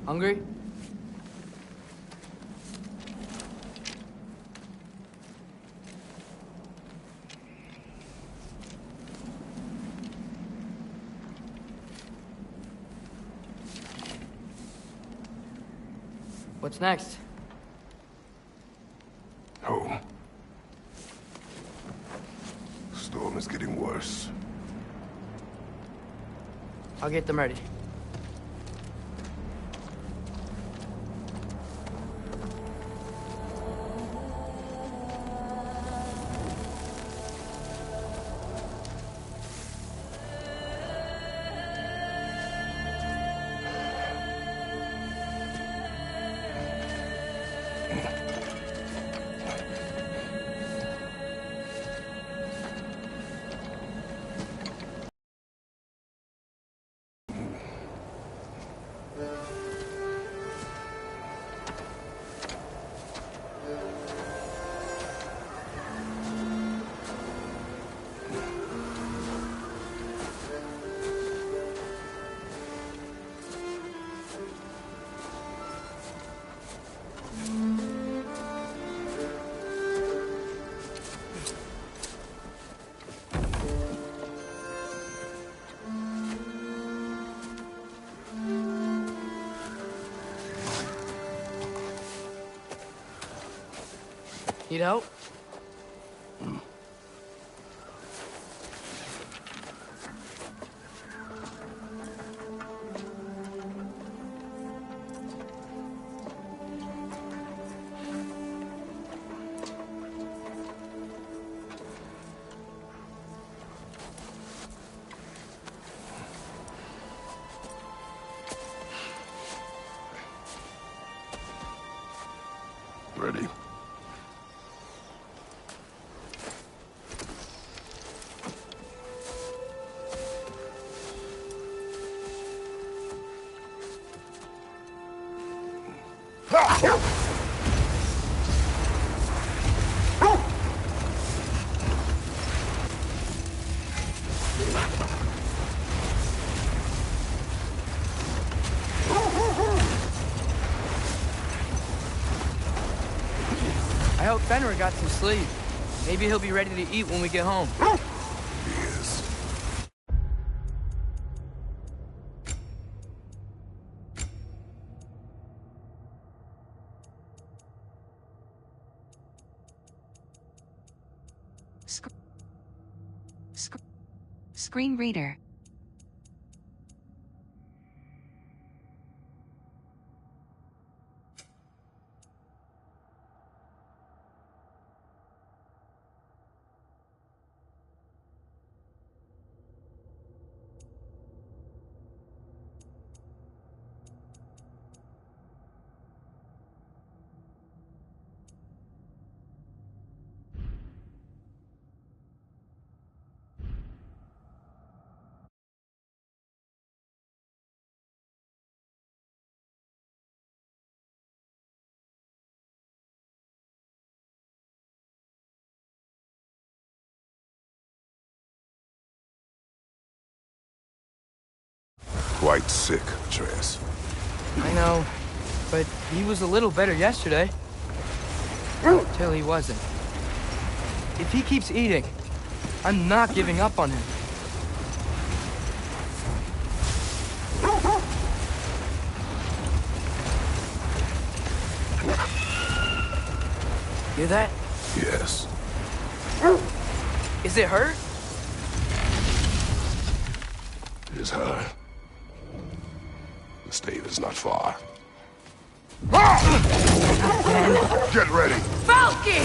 Hungry? What's next? Home. Storm is getting worse. I'll get them ready. Need help? Ready? I hope Fenrir got some sleep. Maybe he'll be ready to eat when we get home. He is. Screen reader. Quite sick, Atreus. I know, but he was a little better yesterday. Until he wasn't. If he keeps eating, I'm not giving up on him. Hear that? Yes. Is it hurt? It is her. The stave is not far. Get ready! Falky!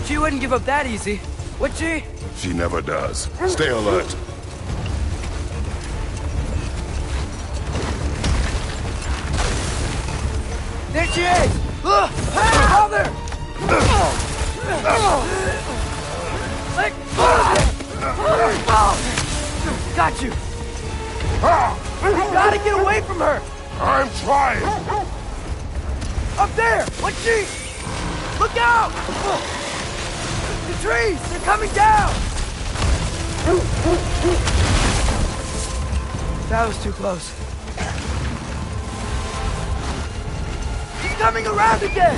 She wouldn't give up that easy, would she? She never does. Stay alert. There she is! Hey, mother! Let go! got you! Ah! You gotta get away from her! I'm trying! Up there! What she? Look out! The trees! They're coming down! That was too close. He's coming around again!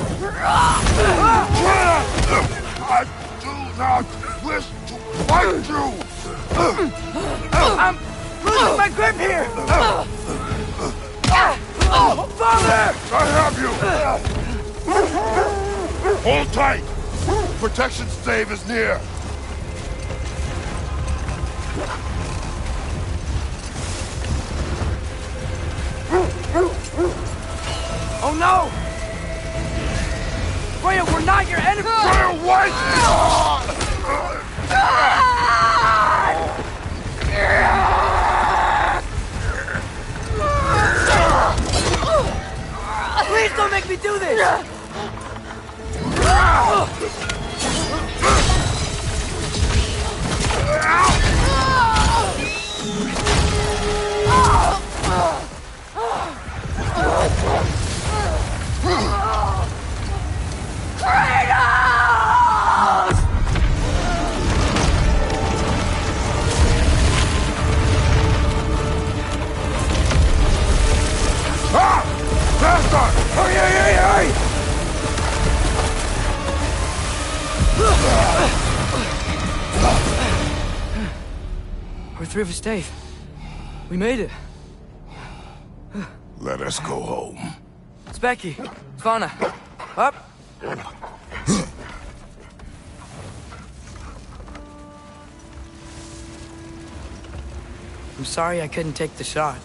I do not wish to fight you! I'm losing my grip here! Father! I have you! Hold tight! Protection stave is near! Oh no! Freya, we're not your enemy! Freya, wait! Please don't make me do this! Faster! Hurry, hurry, hurry! We're through the stave. We made it. Let us go home. It's Becky. Svana. Up. I'm sorry I couldn't take the shot.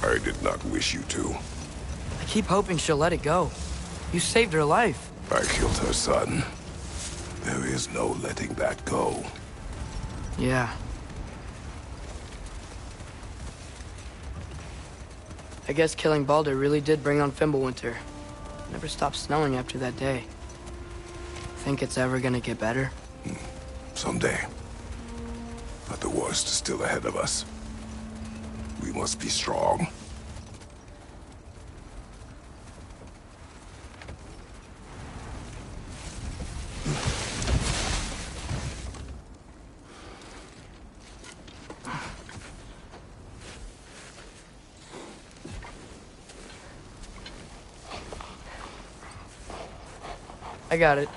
I did not wish you to. I keep hoping she'll let it go. You saved her life. I killed her son. There is no letting that go. Yeah. I guess killing Baldur really did bring on Fimbulwinter. Never stopped snowing after that day. Think it's ever gonna get better? Someday. But the worst is still ahead of us. We must be strong. I got it.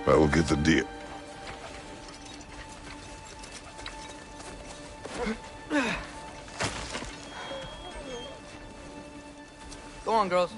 I will get the deer. Go on, girls.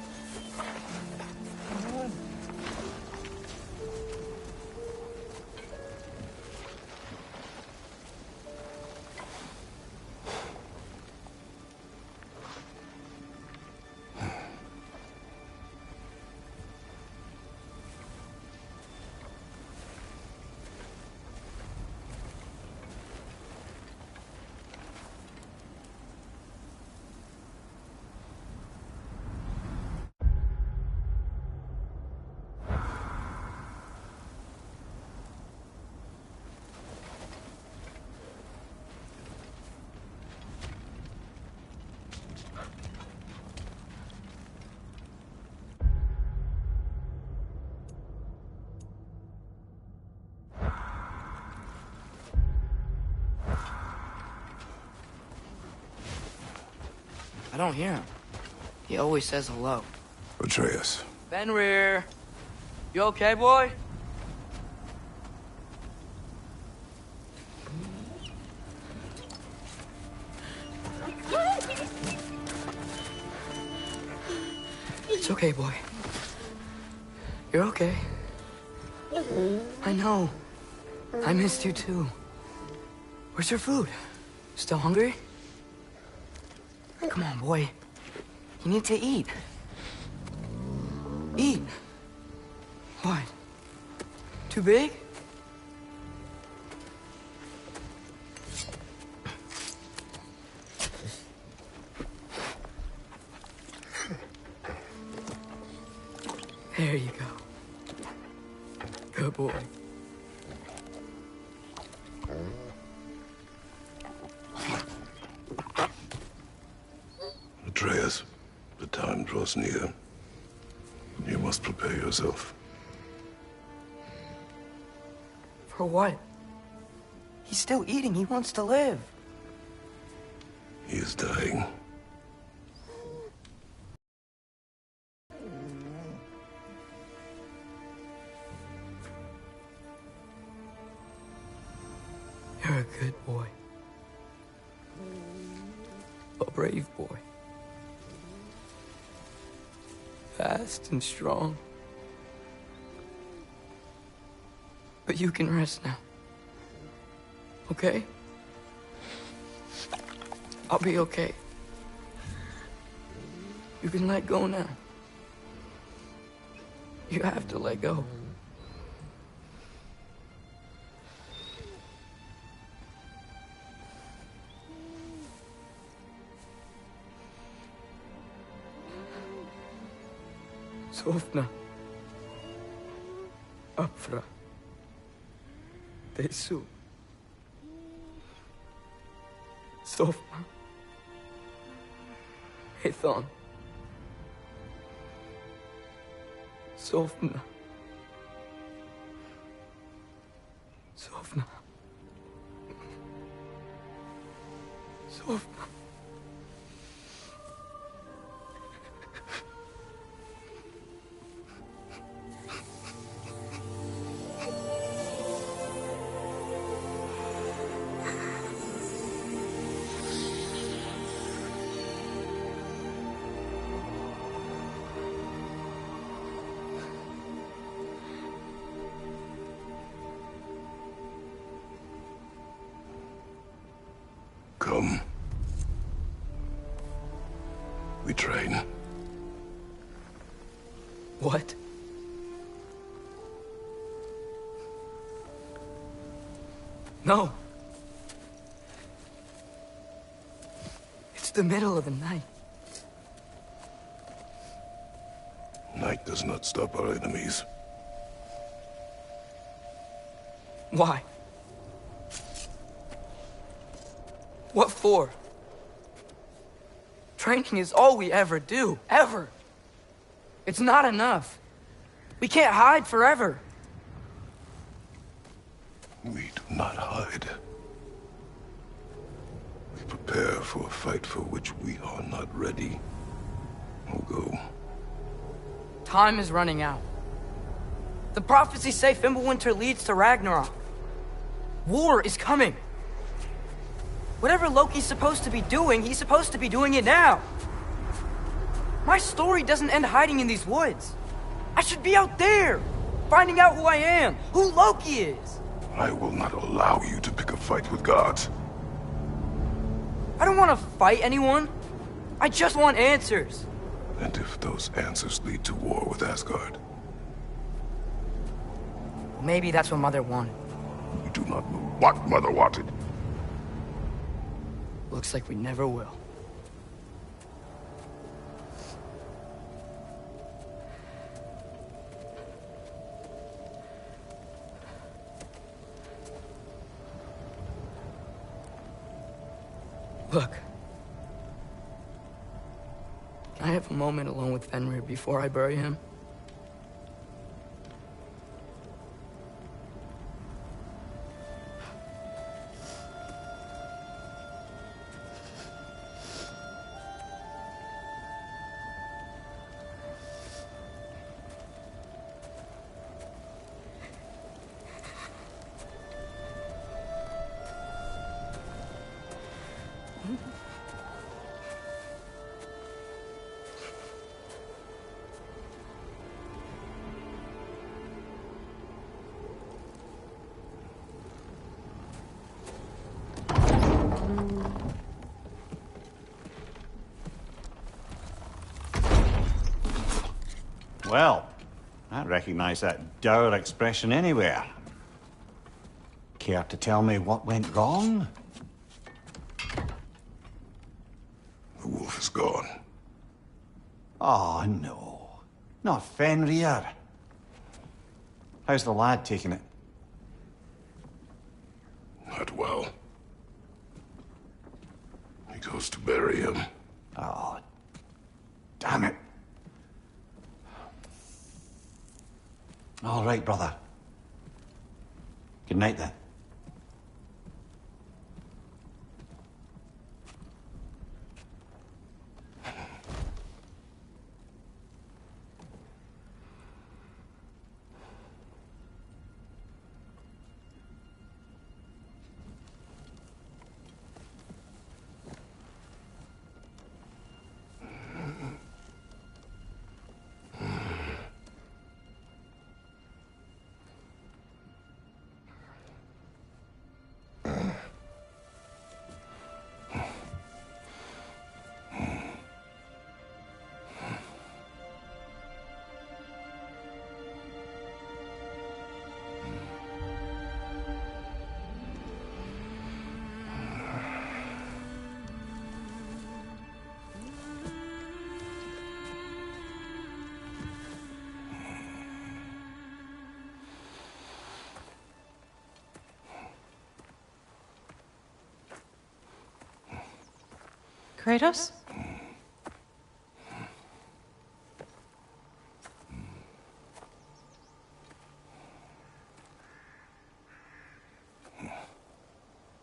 I don't hear him. He always says hello. Atreus. Fenrir! You okay, boy? It's okay, boy. You're okay. I know. I missed you too. Where's your food? Still hungry? Come on, boy. You need to eat. Eat. What? Too big? There you go. Good boy. Atreus, the time draws near. You must prepare yourself. For what? He's still eating. He wants to live. He is dying. You're a good boy. A brave boy. Fast and strong. But you can rest now. Okay? I'll be okay. You can let go now. You have to let go. Sofna. Afra. Tesu. Sofna. Ethon. Sofna. Sofna. Sofna. Come. We train. What? No. It's the middle of the night. Night does not stop our enemies. Why? What for? Training is all we ever do. Ever. It's not enough. We can't hide forever. We do not hide. We prepare for a fight for which we are not ready. We'll go. Time is running out. The prophecies say Fimbulwinter leads to Ragnarok. War is coming. Whatever Loki's supposed to be doing, he's supposed to be doing it now. My story doesn't end hiding in these woods. I should be out there, finding out who I am, who Loki is. I will not allow you to pick a fight with gods. I don't want to fight anyone. I just want answers. And if those answers lead to war with Asgard? Maybe that's what Mother wanted. We do not know what Mother wanted. Looks like we never will. Look. Can I have a moment alone with Fenrir before I bury him? Well, I recognize that dour expression anywhere. Care to tell me what went wrong? The wolf is gone. Oh, no. Not Fenrir. How's the lad taking it? Not well. He goes to bury him. Oh, damn it. All right, brother. Good night, then. Kratos?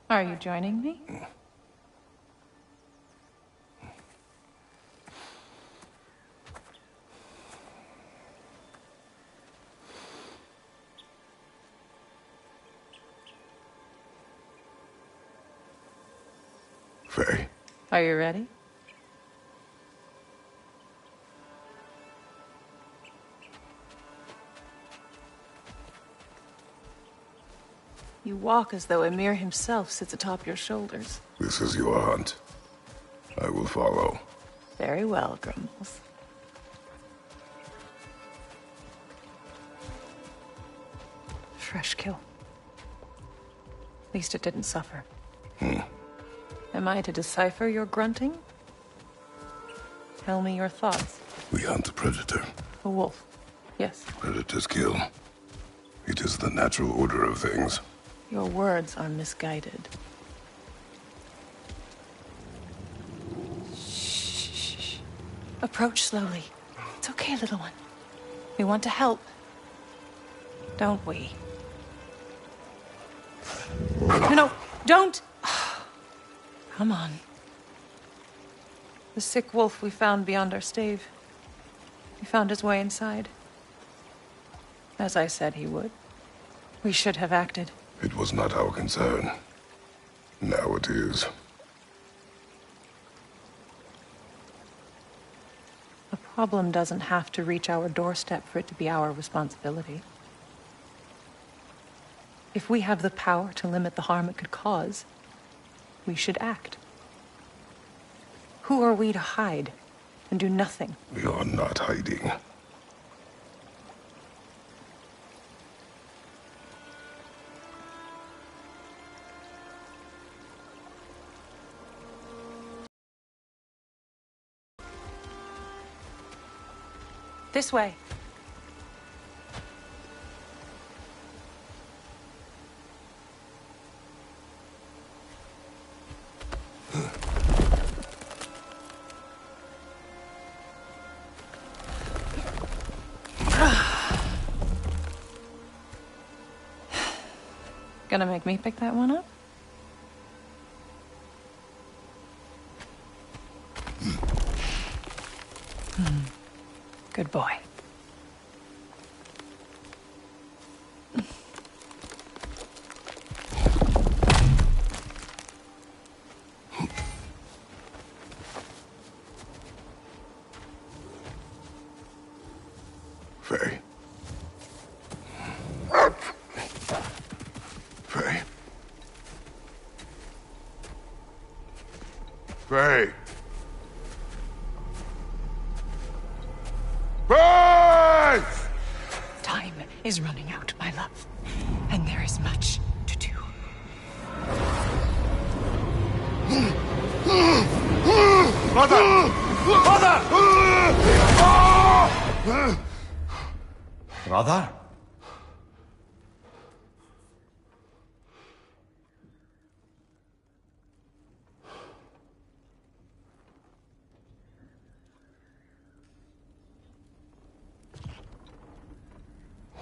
Are you joining me? Faye, Are you ready? You walk as though Emir himself sits atop your shoulders. this is your hunt. I will follow. Very well, Grumbles. Fresh kill. At least it didn't suffer. Am I to decipher your grunting? Tell me your thoughts. We hunt the predator. A wolf. Yes. Predators kill. It is the natural order of things. Your words are misguided. Shh. Approach slowly. It's okay, little one. We want to help. Don't we? No, don't! Come on. The sick wolf we found beyond our stave. He found his way inside. As I said he would. We should have acted. It was not our concern. Now it is. A problem doesn't have to reach our doorstep for it to be our responsibility. If we have the power to limit the harm it could cause, we should act. Who are we to hide and do nothing? We are not hiding. This way. Gonna make me pick that one up? Good boy. Faye. Faye. Faye. Faye! is running out, my love. And there is much to do. Brother! Brother! Brother?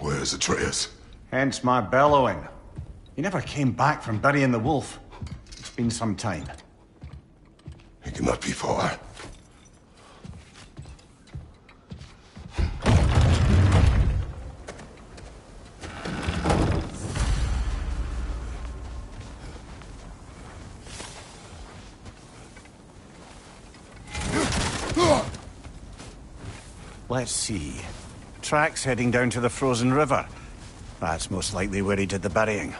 Where's Atreus? Hence my bellowing. He never came back from burying the wolf. It's been some time. He cannot be far. Let's see. Tracks heading down to the frozen river. That's most likely where he did the burying.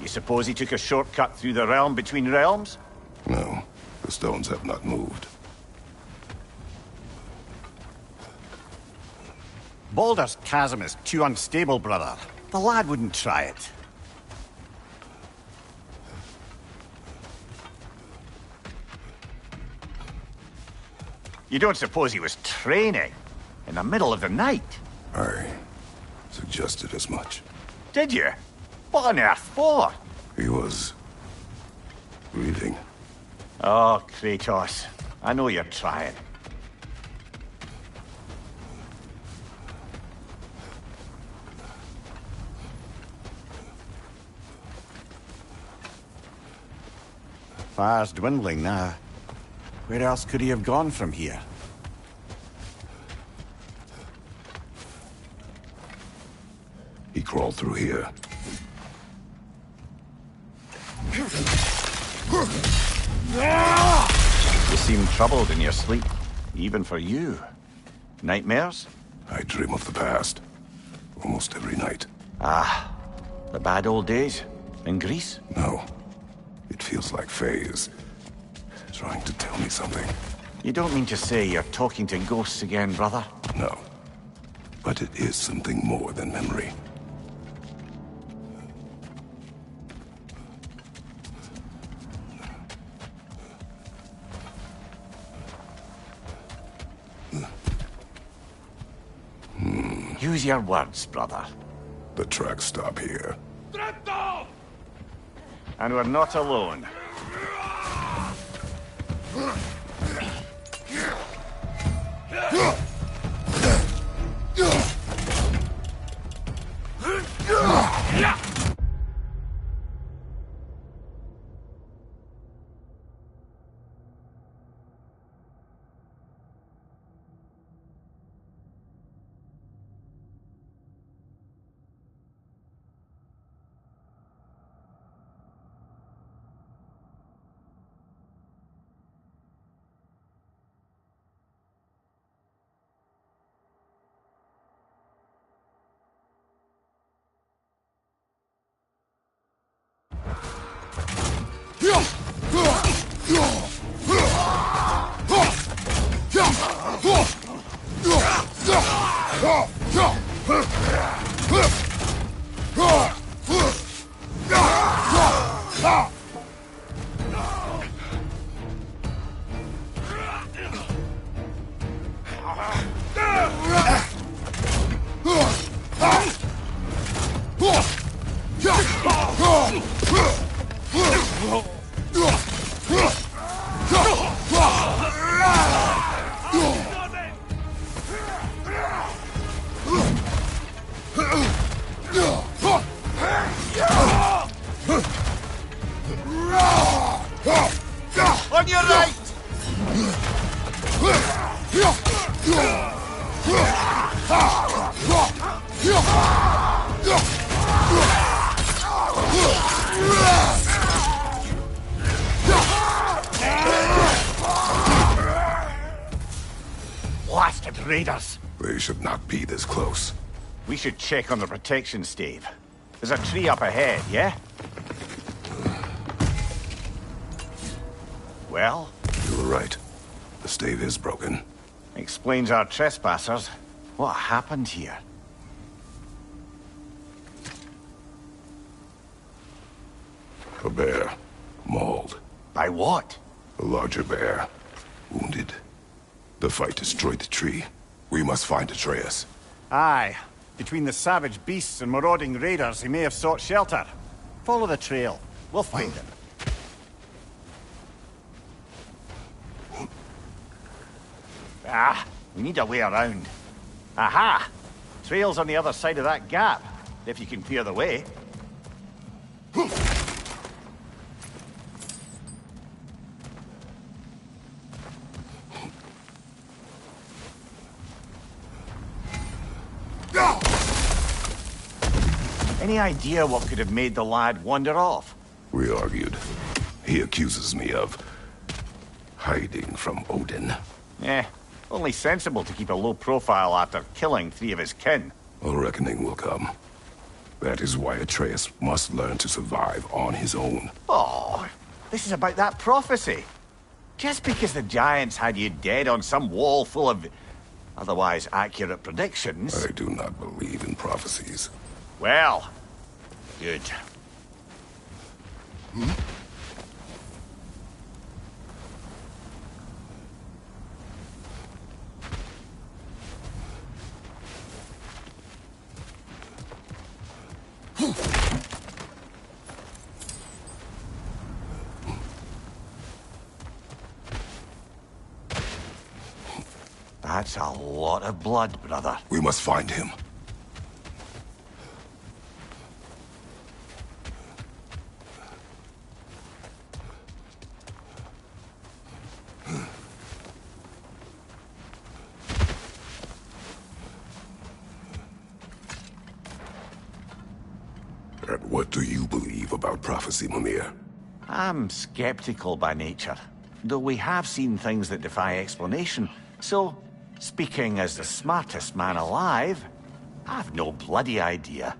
You suppose he took a shortcut through the realm between realms? No, the stones have not moved. Baldur's Chasm is too unstable, brother. The lad wouldn't try it. You don't suppose he was training in the middle of the night? I suggested as much. Did you? What on earth for? He was reading. Oh, Kratos. I know you're trying. Fire's dwindling now. Where else could he have gone from here? He crawled through here. You seem troubled in your sleep, even for you. Nightmares? I dream of the past. Almost every night. Ah, the bad old days? In Greece? No. It feels like Faye's trying to tell me something. You don't mean to say you're talking to ghosts again, brother? No. But it is something more than memory. Use your words, brother. The tracks stop here. And we're not alone. On your right! Blasted raiders! They should not be this close. We should check on the protection stave. There's a tree up ahead, yeah? Well, You were right. The stave is broken. explains our trespassers. What happened here? A bear. Mauled. By what? A larger bear. Wounded. The fight destroyed the tree. We must find Atreus. Aye. Between the savage beasts and marauding raiders, he may have sought shelter. Follow the trail. We'll find him. Ah, we need a way around. Aha! Trail's on the other side of that gap, if you can clear the way. Any idea what could have made the lad wander off? We argued. He accuses me of hiding from Odin. Only sensible to keep a low profile after killing 3 of his kin. A reckoning will come. That is why Atreus must learn to survive on his own. Oh, this is about that prophecy. Just because the giants had you dead on some wall full of otherwise accurate predictions. I do not believe in prophecies. Well, good. That's a lot of blood, brother. We must find him. And what do you believe about prophecy, Mimir? I'm skeptical by nature, though we have seen things that defy explanation. So, speaking as the smartest man alive, I've no bloody idea.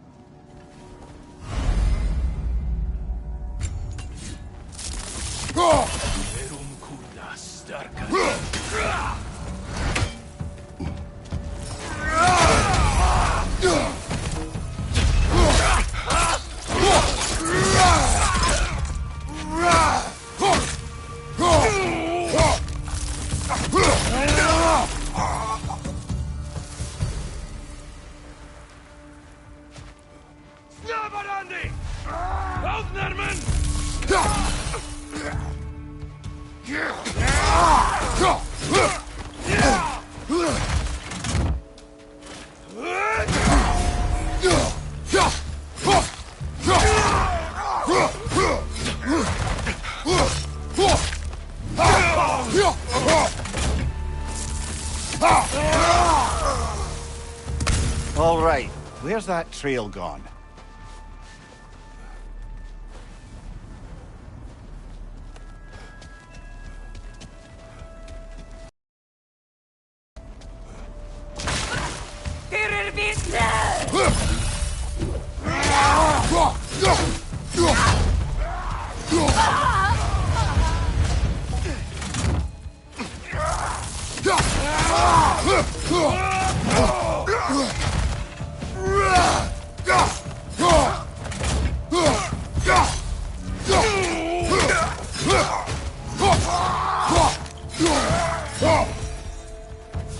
All right, where's that trail gone?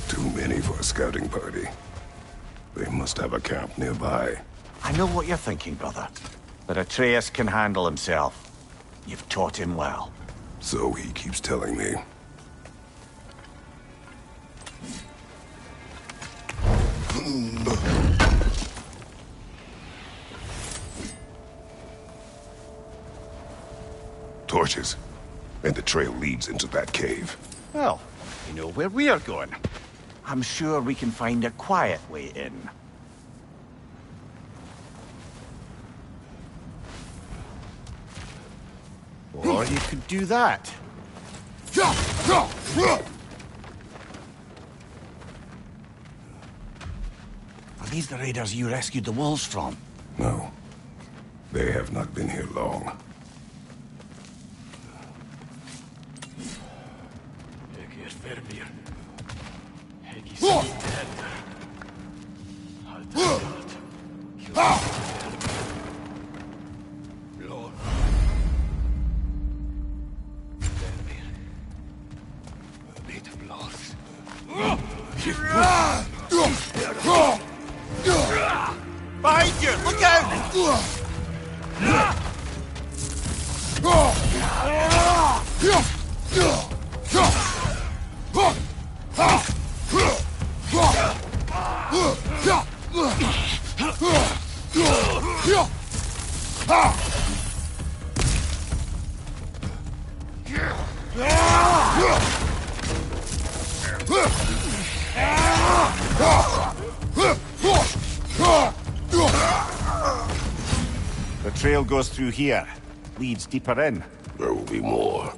Too many for a scouting party. They must have a camp nearby. I know what you're thinking, brother. But Atreus can handle himself. You've taught him well. So he keeps telling me. Torches. And the trail leads into that cave. Well, you know where we are going. I'm sure we can find a quiet way in. Or you could do that. Are these the raiders you rescued the wolves from? No. They have not been here long. The trail goes through here. Leads deeper in. There will be more.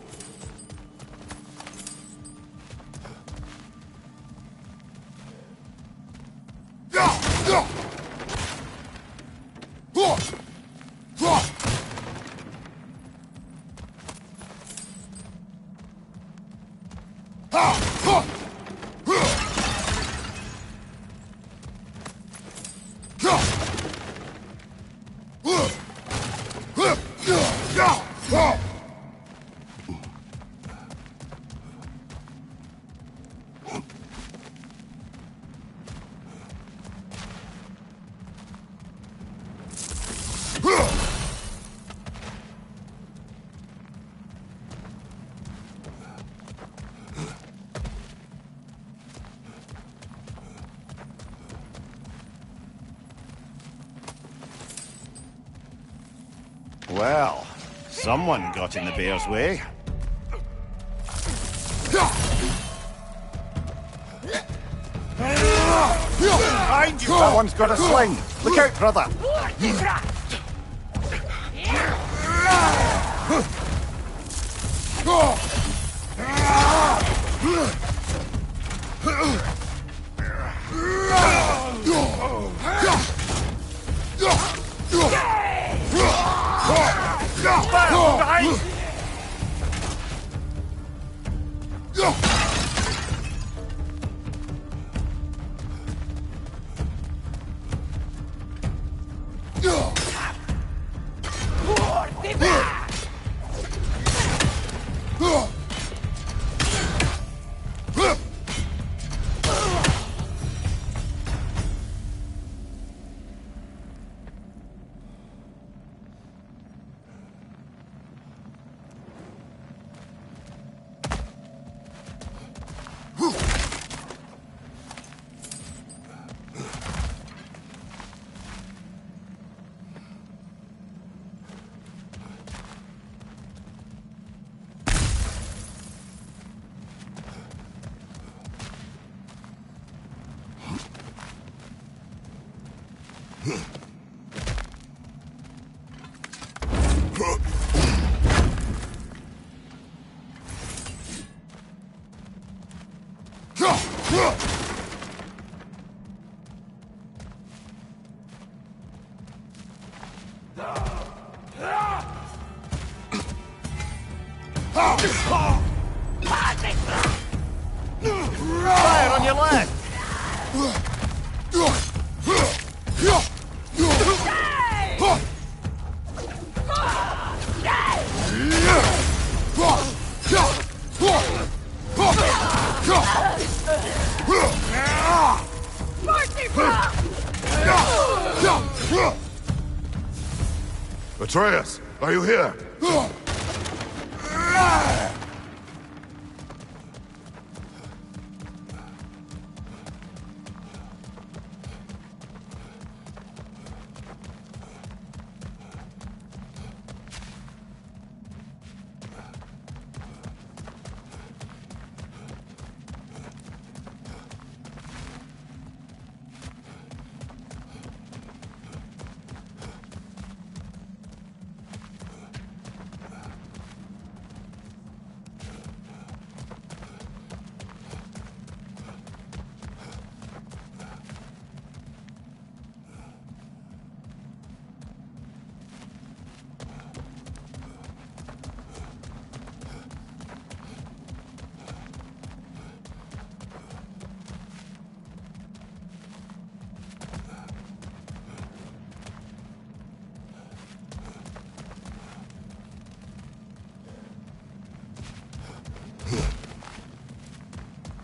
Well, someone got in the bear's way. Behind you! That one's got a sling! Look out, brother! Behind! Fire on your left! Atreus, are you here?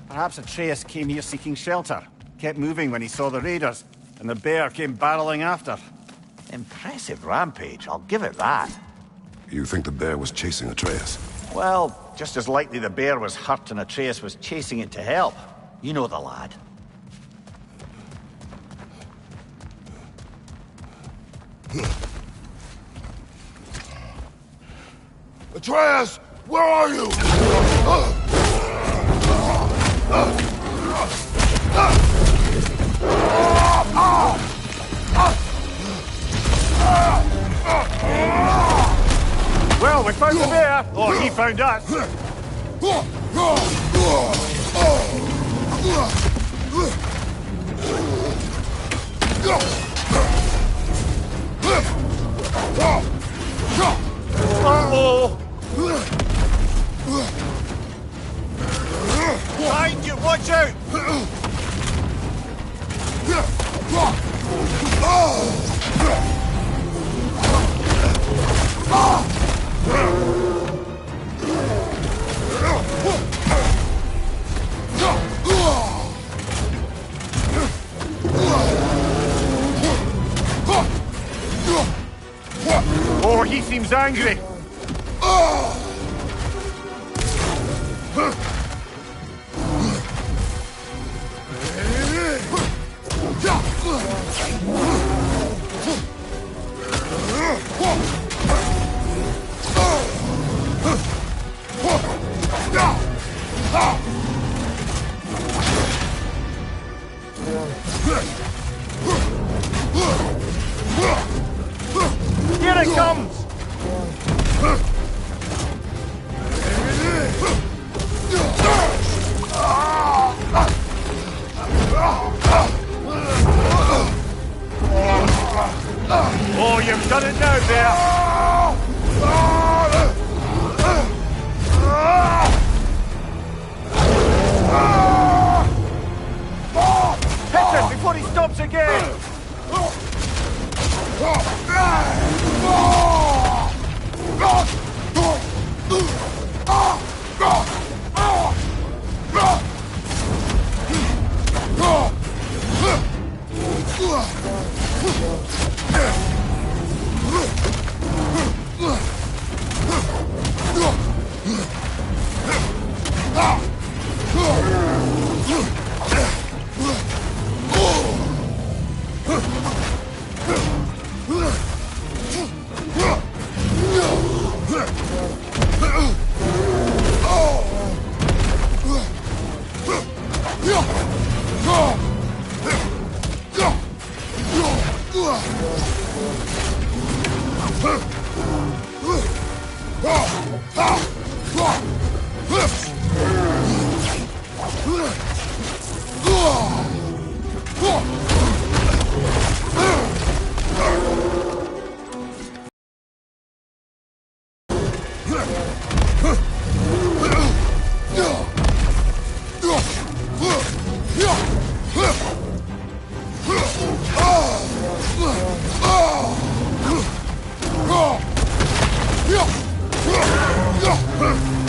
Perhaps Atreus came here seeking shelter. Kept moving when he saw the raiders, and the bear came barreling after. Impressive rampage, I'll give it that. You think the bear was chasing Atreus? Well, just as likely the bear was hurt and Atreus was chasing it to help. You know the lad. Atreus! Where are you? Well, we found the bear! Or he found us! Uh-oh! Behind you, watch out! Oh, he seems angry. Here it comes! Oh, you've done it now, bear! Hit him before he stops again!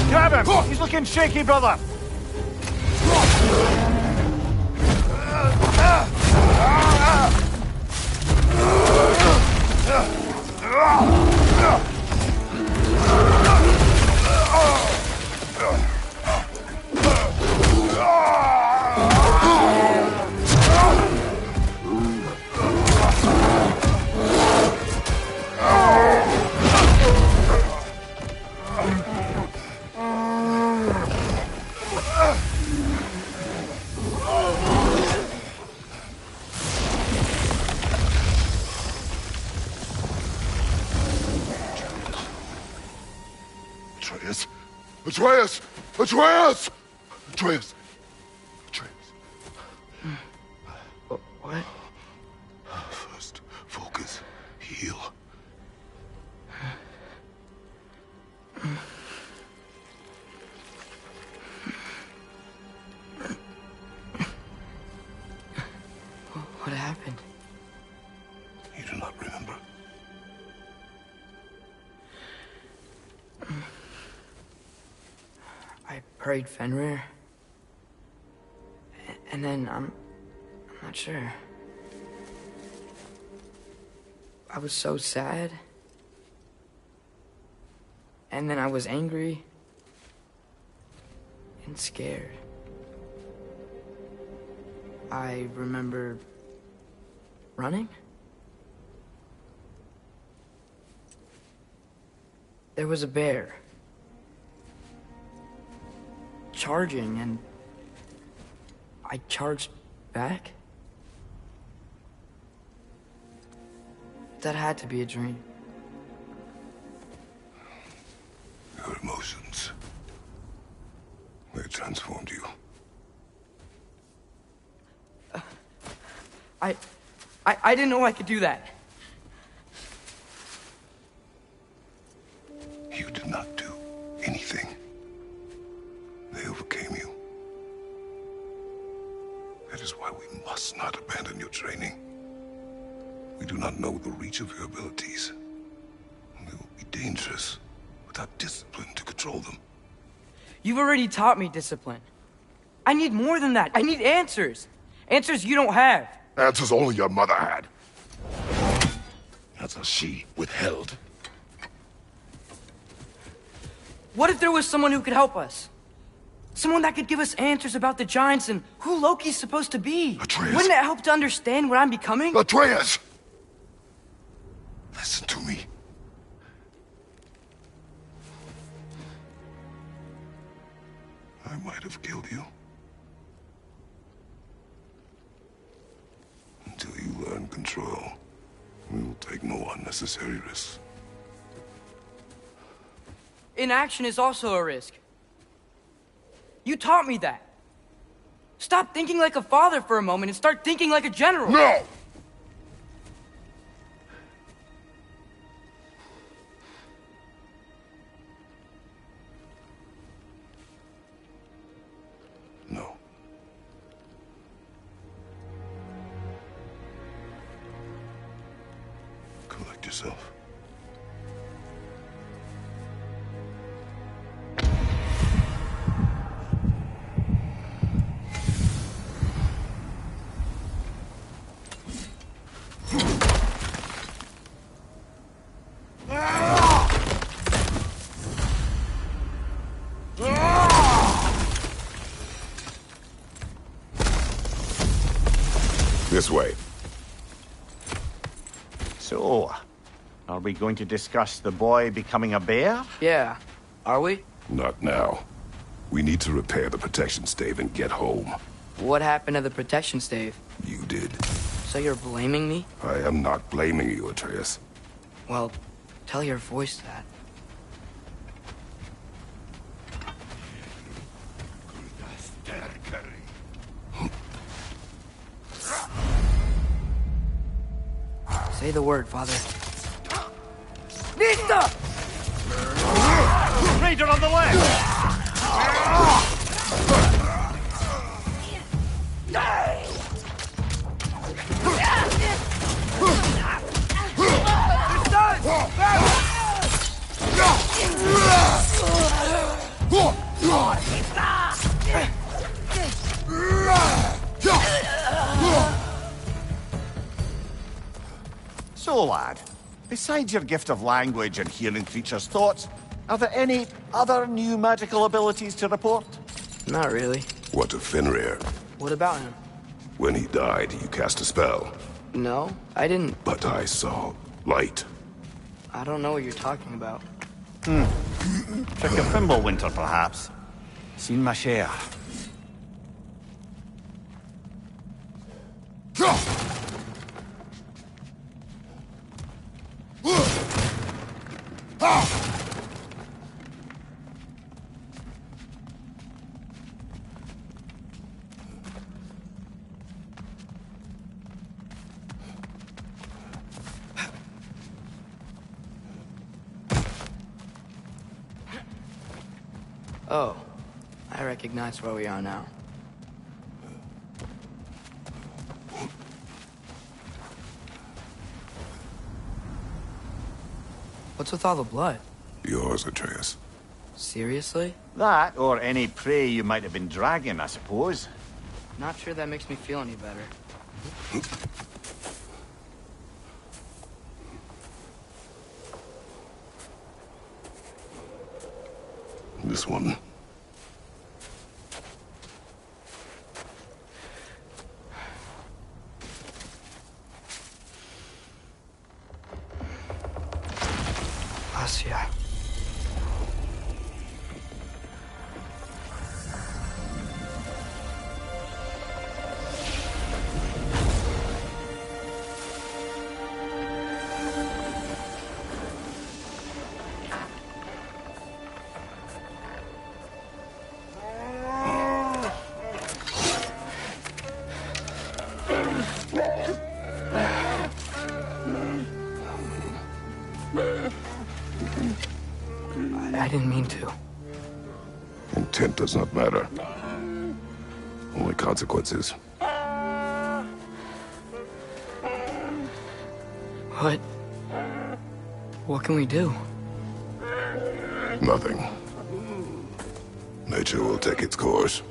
Grab him! He's looking shaky, brother! Atreus! Atreus! Atreus! Atreus! Atreus. What? First, focus. Heal. What happened? You do not remember. I prayed Fenrir. And then I'm not sure. I was so sad. And then I was angry. And scared. I remember running. There was a bear. Charging, and I charged back. That had to be a dream. Your emotions. They transformed you. I didn't know I could do that. You did not do anything. They overcame you. That is why we must not abandon your training. We do not know the reach of your abilities. They will be dangerous without discipline to control them. You've already taught me discipline. I need more than that. I need answers. Answers you don't have. Answers only your mother had. Answers she withheld. What if there was someone who could help us? Someone that could give us answers about the Giants and who Loki's supposed to be. Atreus. Wouldn't it help to understand what I'm becoming? Atreus! Listen to me. I might have killed you. Until you learn control, we will take no unnecessary risks. Inaction is also a risk. You taught me that. Stop thinking like a father for a moment and start thinking like a general. No! No. Collect yourself. This way. So, are we going to discuss the boy becoming a bear? Yeah. Are we? Not now. We need to repair the protection stave and get home. What happened to the protection stave? You did. So you're blaming me? I am not blaming you, Atreus. Well, tell your voice that. Say the word, Father. Nista! Raider on the left! So, lad, besides your gift of language and hearing creatures' thoughts, are there any other new magical abilities to report? Not really. What of Fenrir? What about him? When he died, you cast a spell. No, I didn't. But I saw light. I don't know what you're talking about. Trick of Fimbulwinter, perhaps? Seen my share. Oh, I recognize where we are now. What's with all the blood? Yours, Atreus. Seriously? That, or any prey you might have been dragging, I suppose. Not sure that makes me feel any better. this one. Asia. I didn't mean to. Intent does not matter. Only consequences. What can we do? Nothing. Nature will take its course.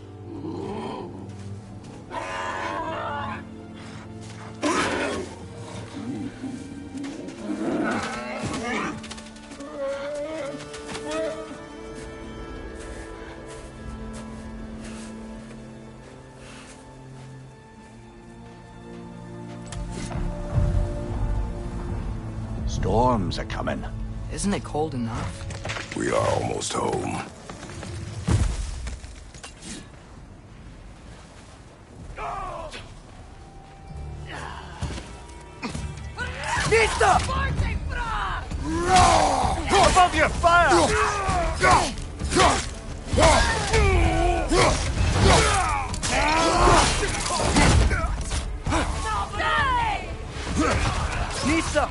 Storms are coming. Isn't it cold enough? We are almost home. Nista! Above your fire! Nista!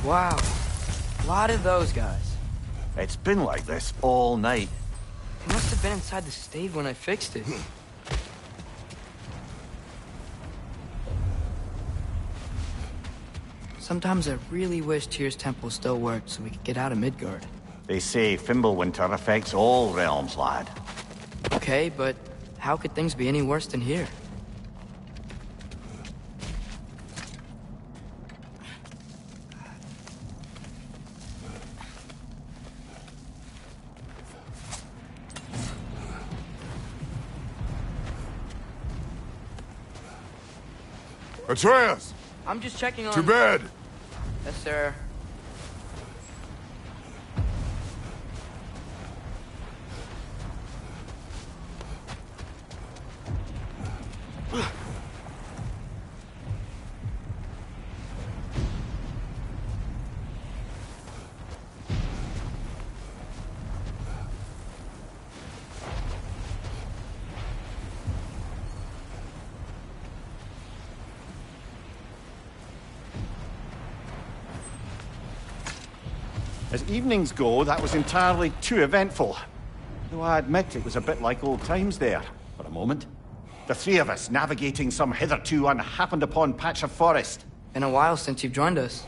Wow. A lot of those guys. It's been like this all night. They must have been inside the stave when I fixed it. Sometimes I really wish Tyr's temple still worked so we could get out of Midgard. They say Fimbulwinter affects all realms, lad. Okay, but how could things be any worse than here? Atreus! I'm just checking on... To bed! Yes, sir. As evenings go, that was entirely too eventful. Though I admit it was a bit like old times there, for a moment. The three of us navigating some hitherto unhappened-upon patch of forest. Been a while since you've joined us.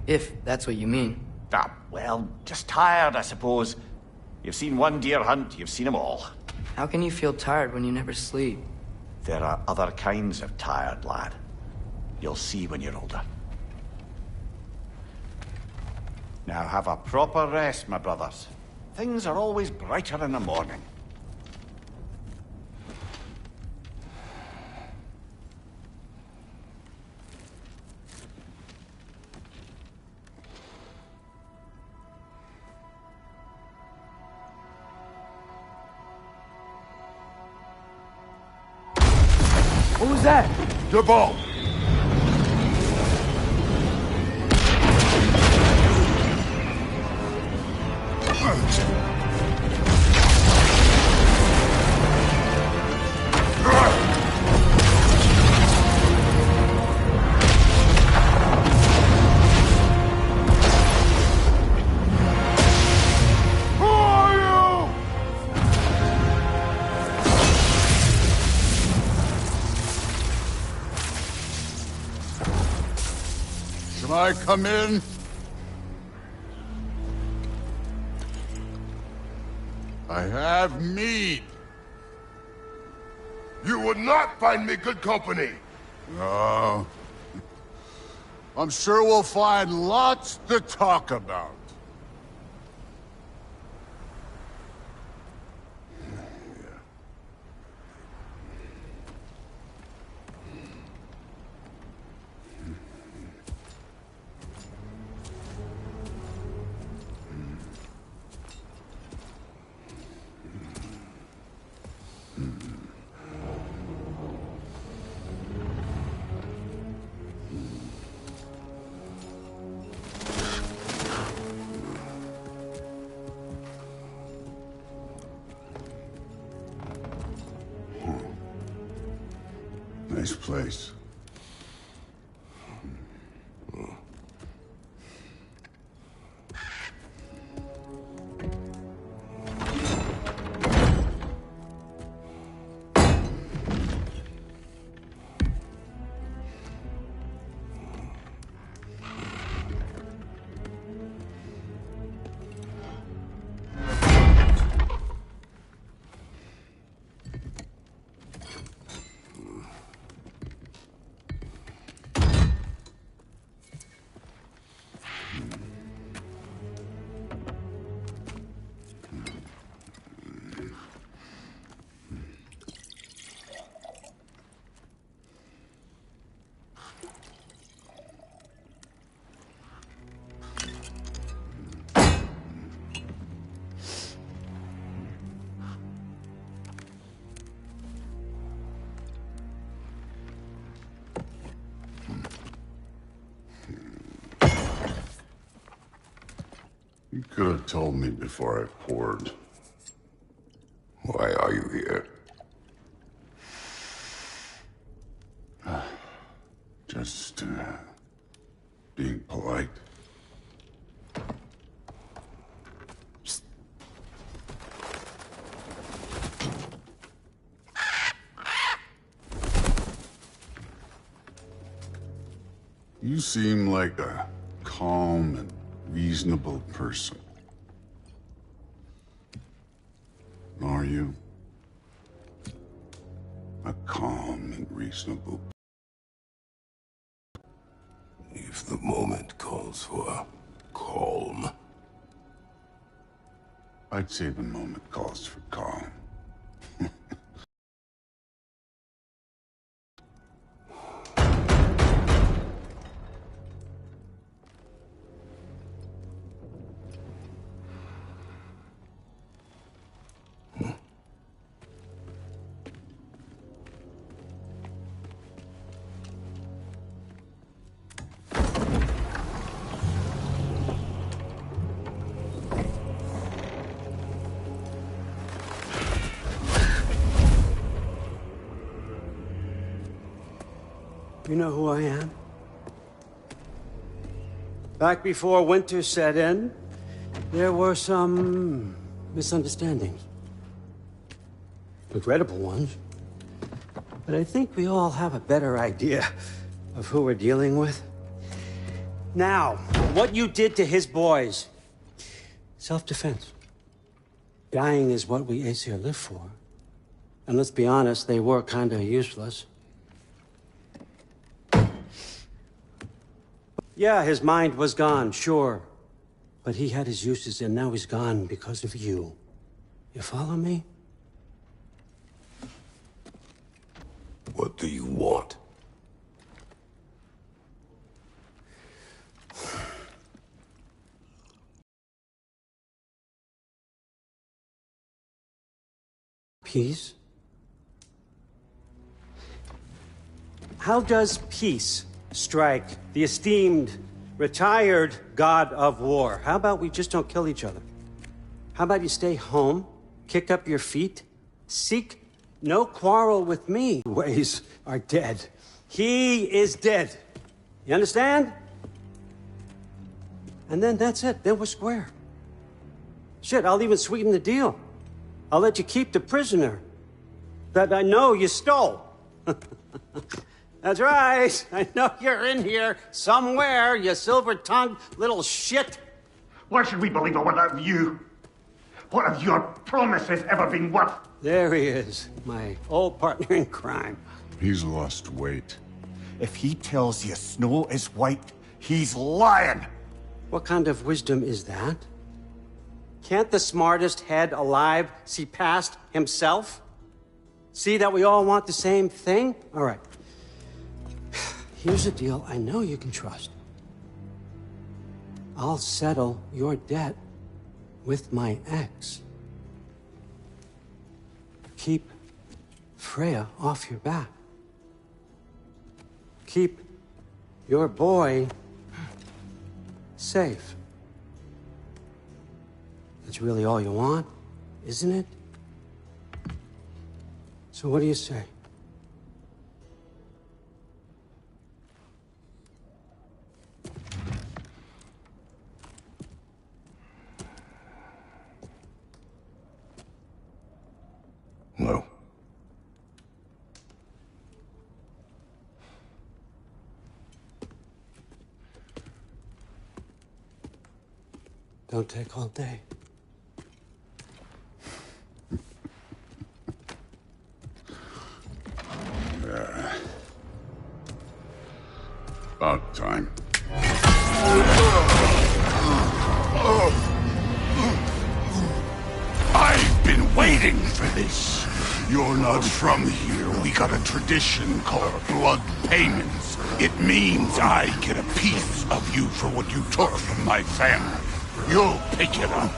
If that's what you mean. Ah, well, just tired, I suppose. You've seen one deer hunt, you've seen them all. How can you feel tired when you never sleep? There are other kinds of tired, lad. You'll see when you're older. Now have a proper rest, my brothers. Things are always brighter in the morning. What was that? The ball! I come in? I have mead. You would not find me good company. No. I'm sure we'll find lots to talk about. Nice place. You could have told me before I poured. Why are you here? Just, being polite. You seem like a calm and reasonable person. Are you? A calm and reasonable. If the moment calls for calm. I'd say the moment calls for calm. You know who I am? Back before winter set in, there were some misunderstandings. Regrettable ones. But I think we all have a better idea of who we're dealing with. Now, what you did to his boys. Self-defense. Dying is what we Aesir live for. And let's be honest, they were kinda useless. Yeah, his mind was gone, sure. But he had his uses, and now he's gone because of you. You follow me? What do you want? Peace? How does peace strike the esteemed, retired god of war? How about we just don't kill each other? How about you stay home, kick up your feet, seek no quarrel with me? Ways are dead. He is dead. You understand? And then that's it. Then we're square. Shit, I'll even sweeten the deal. I'll let you keep the prisoner that I know you stole. That's right. I know you're in here somewhere, you silver-tongued little shit. Why should we believe a word of you? What have your promises ever been worth? There he is, my old partner in crime. He's lost weight. If he tells you snow is white, he's lying. What kind of wisdom is that? Can't the smartest head alive see past himself? See that we all want the same thing? All right. Here's a deal I know you can trust. I'll settle your debt with my ex. Keep Freya off your back. Keep your boy safe. That's really all you want, isn't it? So what do you say? No. Don't take all day. About time. I've been waiting for this. You're not from here. We got a tradition called blood payments. It means I get a piece of you for what you took from my family. You'll pick it up.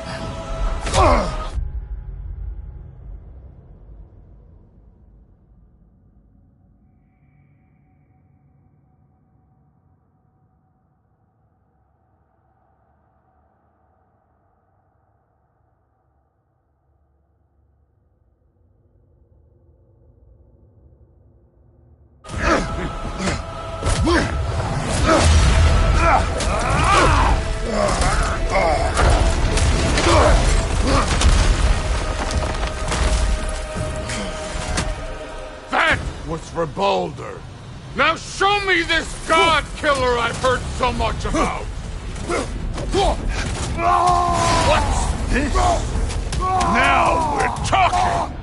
That was for Baldur. Now show me this god killer I've heard so much about. What's this? Now we're talking!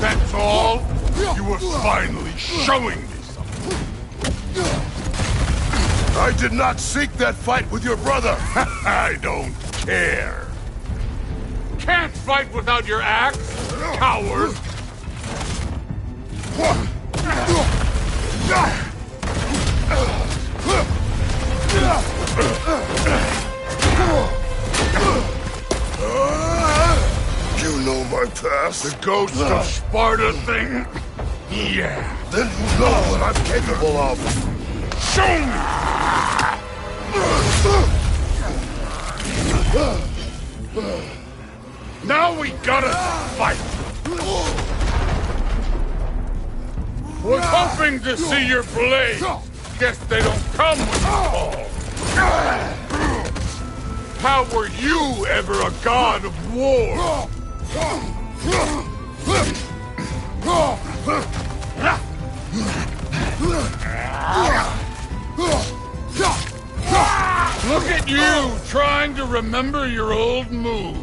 That's all? You were finally showing me something. I did not seek that fight with your brother. I don't care. Can't fight without your axe, coward! You know my past. The ghost of Sparta thing? Yeah. Then you know what I'm capable of. Show me! Now we gotta fight! Was hoping to see your blade. Guess they don't come when you call. How were you ever a god of war? Look at you, trying to remember your old move.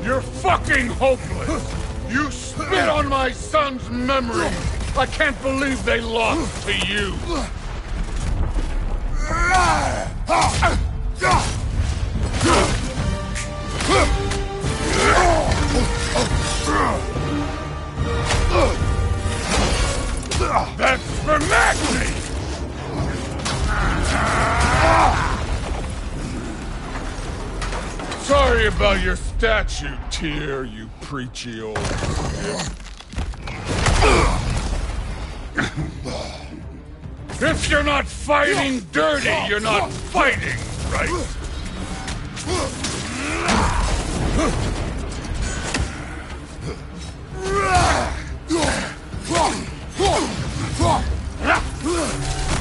You're fucking hopeless. You spit on my son's memory. I can't believe they lost to you. That's for Magni! Sorry about your statue, Tyr, you preachy old shit. If you're not fighting dirty, you're not fighting, right?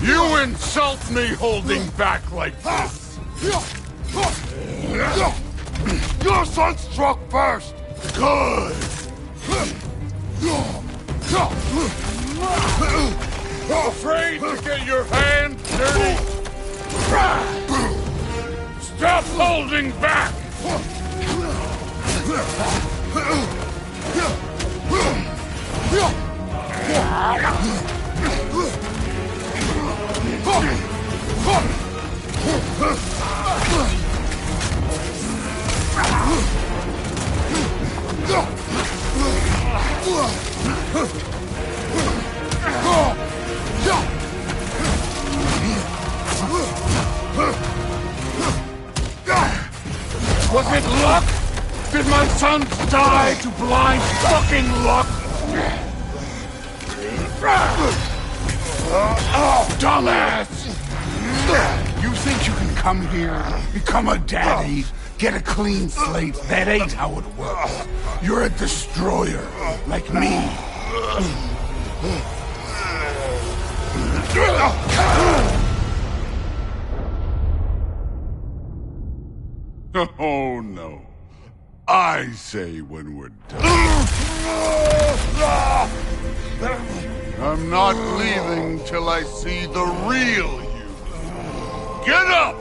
You insult me holding back like this! Your son struck first! Good! Afraid to get your hands dirty? Stop holding back! Was it luck? Did my sons die to blind fucking luck? Dumbass! You think you can come here, become a daddy, get a clean slate? That ain't how it works. You're a destroyer, like me. Oh no. I say when we're done. I'm not leaving till I see the real you. Get up!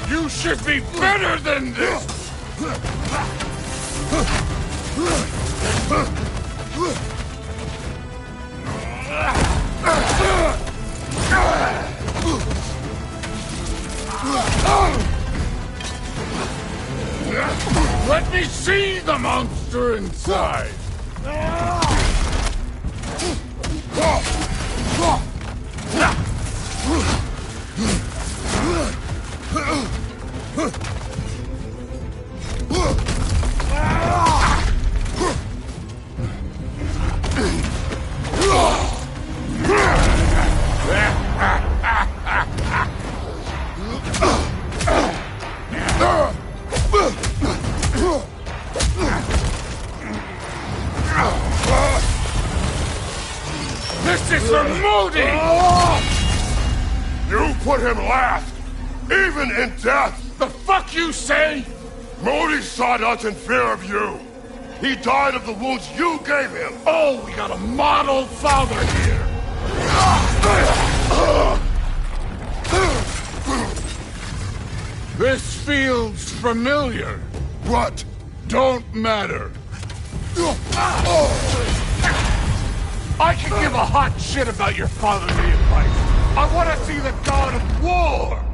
You should be better than this! Let me see the monster inside! This is for Modi! You put him last, even in death! The fuck you say? Modi sought us in fear of you. He died of the wounds you gave him. Oh, we got a model father here. This feels familiar. What? Don't matter. I can give a hot shit about your fatherly advice. I want to see the god of war.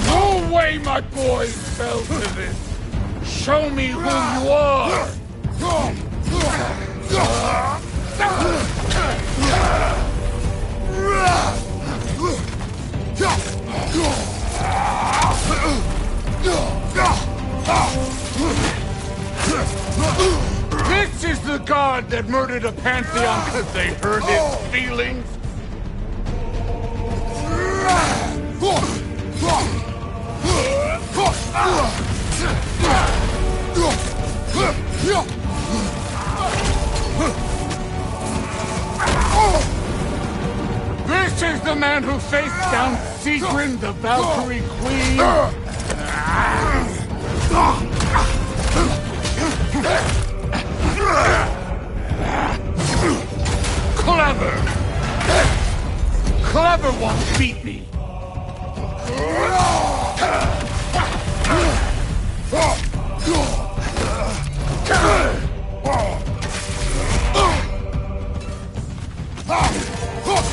No way my boys fell to this. Show me who you are. This is the god that murdered a pantheon because they hurt his feelings? This is the man who faced down Sigrun, the Valkyrie Queen? Clever! Clever won't beat me!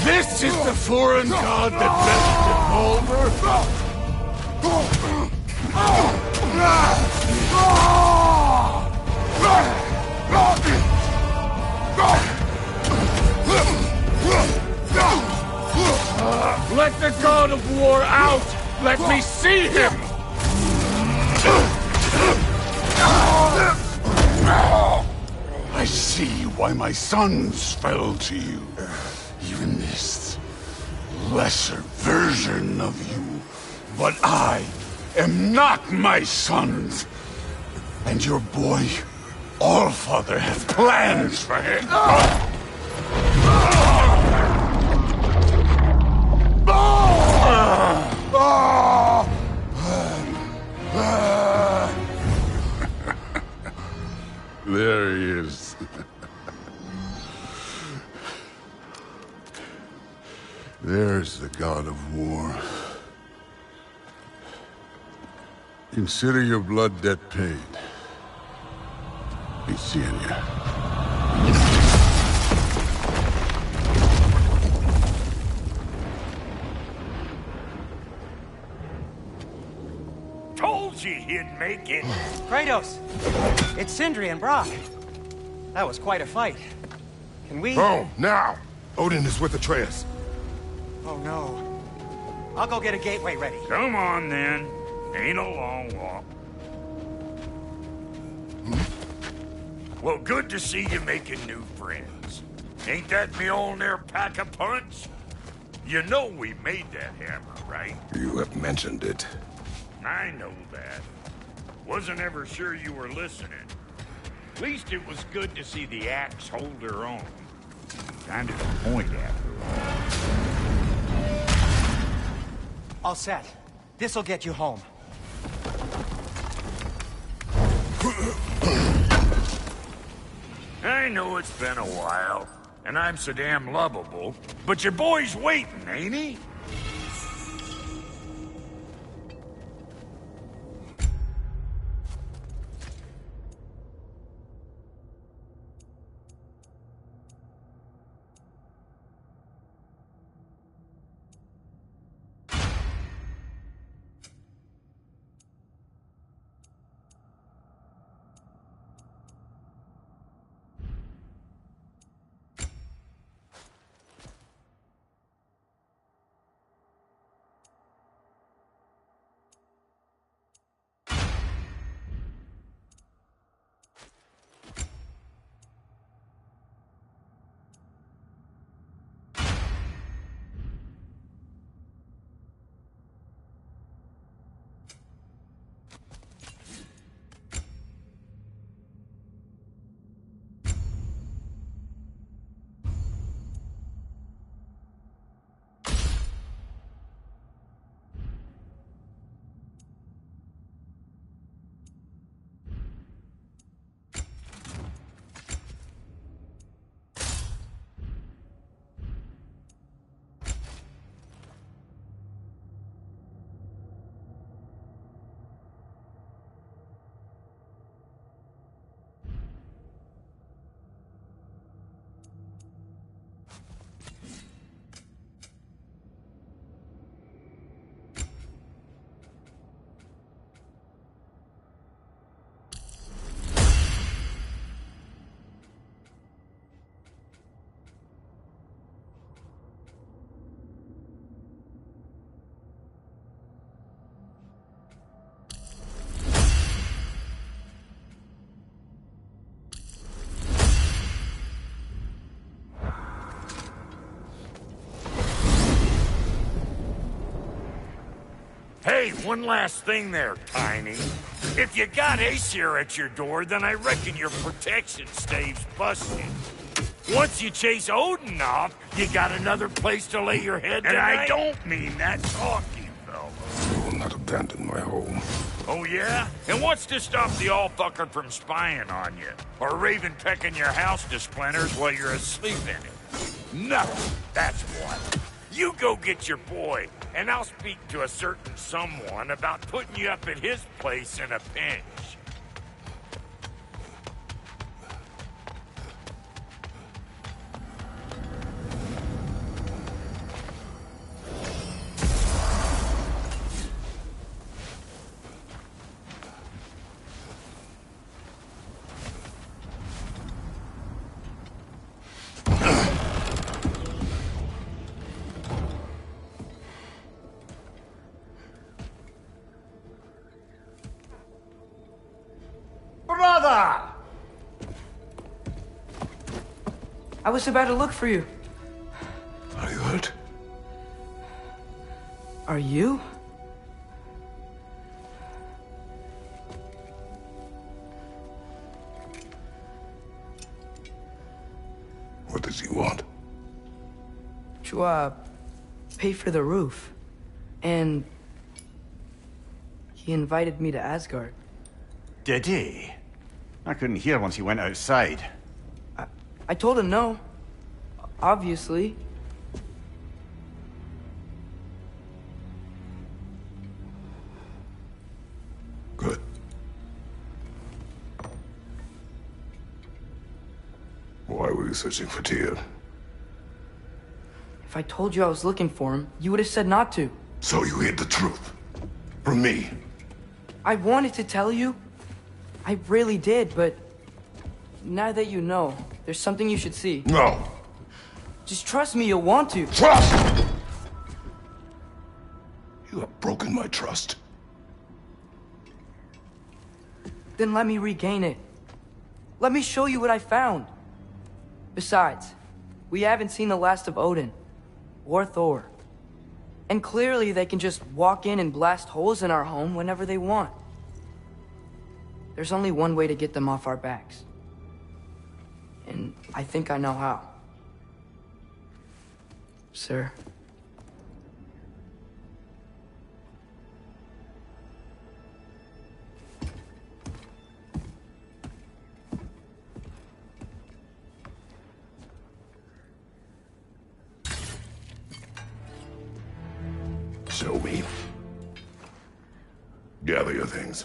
This is the foreign god that best him over? Let me see him! I see why my sons fell to you. Even this lesser version of you. But I am not my sons. And your boy, Allfather, has plans for him. There he is. There's the god of war. Consider your blood debt paid. Be seeing ya. Told you he'd make it. Kratos! It's Sindri and Brock. That was quite a fight. Can we... Oh, now! Odin is with Atreus. Oh, no. I'll go get a gateway ready. Come on, then. Ain't a long walk. Well, good to see you making new friends. Ain't that Mjolnir pack a punch? You know we made that hammer, right? You have mentioned it. I know that. Wasn't ever sure you were listening. At least it was good to see the axe hold her own. Kind of the point, after all. All set. This'll get you home. I know it's been a while, and I'm so damn lovable, but your boy's waiting, ain't he? Hey, one last thing there, Tiny. If you got Aesir at your door, then I reckon your protection stave's busted. Once you chase Odin off, you got another place to lay your head tonight? And I don't mean that talking, fella. I will not abandon my home. Oh, yeah? And what's to stop the all-fucker from spying on you? Or Raven pecking your house to splinters while you're asleep in it? Nothing, that's what. You go get your boy, and I'll speak to a certain someone about putting you up at his place in a pinch. brother! I was about to look for you. Are you hurt? Are you? What does he want? To, pay for the roof. And he invited me to Asgard. Did he? I couldn't hear once he went outside. I told him no. Obviously. Good. Why were you searching for Tyr? If I told you I was looking for him, you would have said not to. So you hid the truth. From me. I wanted to tell you. I really did, but now that you know, there's something you should see. No. Just trust me, you'll want to. Trust! You have broken my trust. Then let me regain it. Let me show you what I found. Besides, we haven't seen the last of Odin. Or Thor. And clearly they can just walk in and blast holes in our home whenever they want. There's only one way to get them off our backs. And I think I know how. Sir. Show me. Gather your things.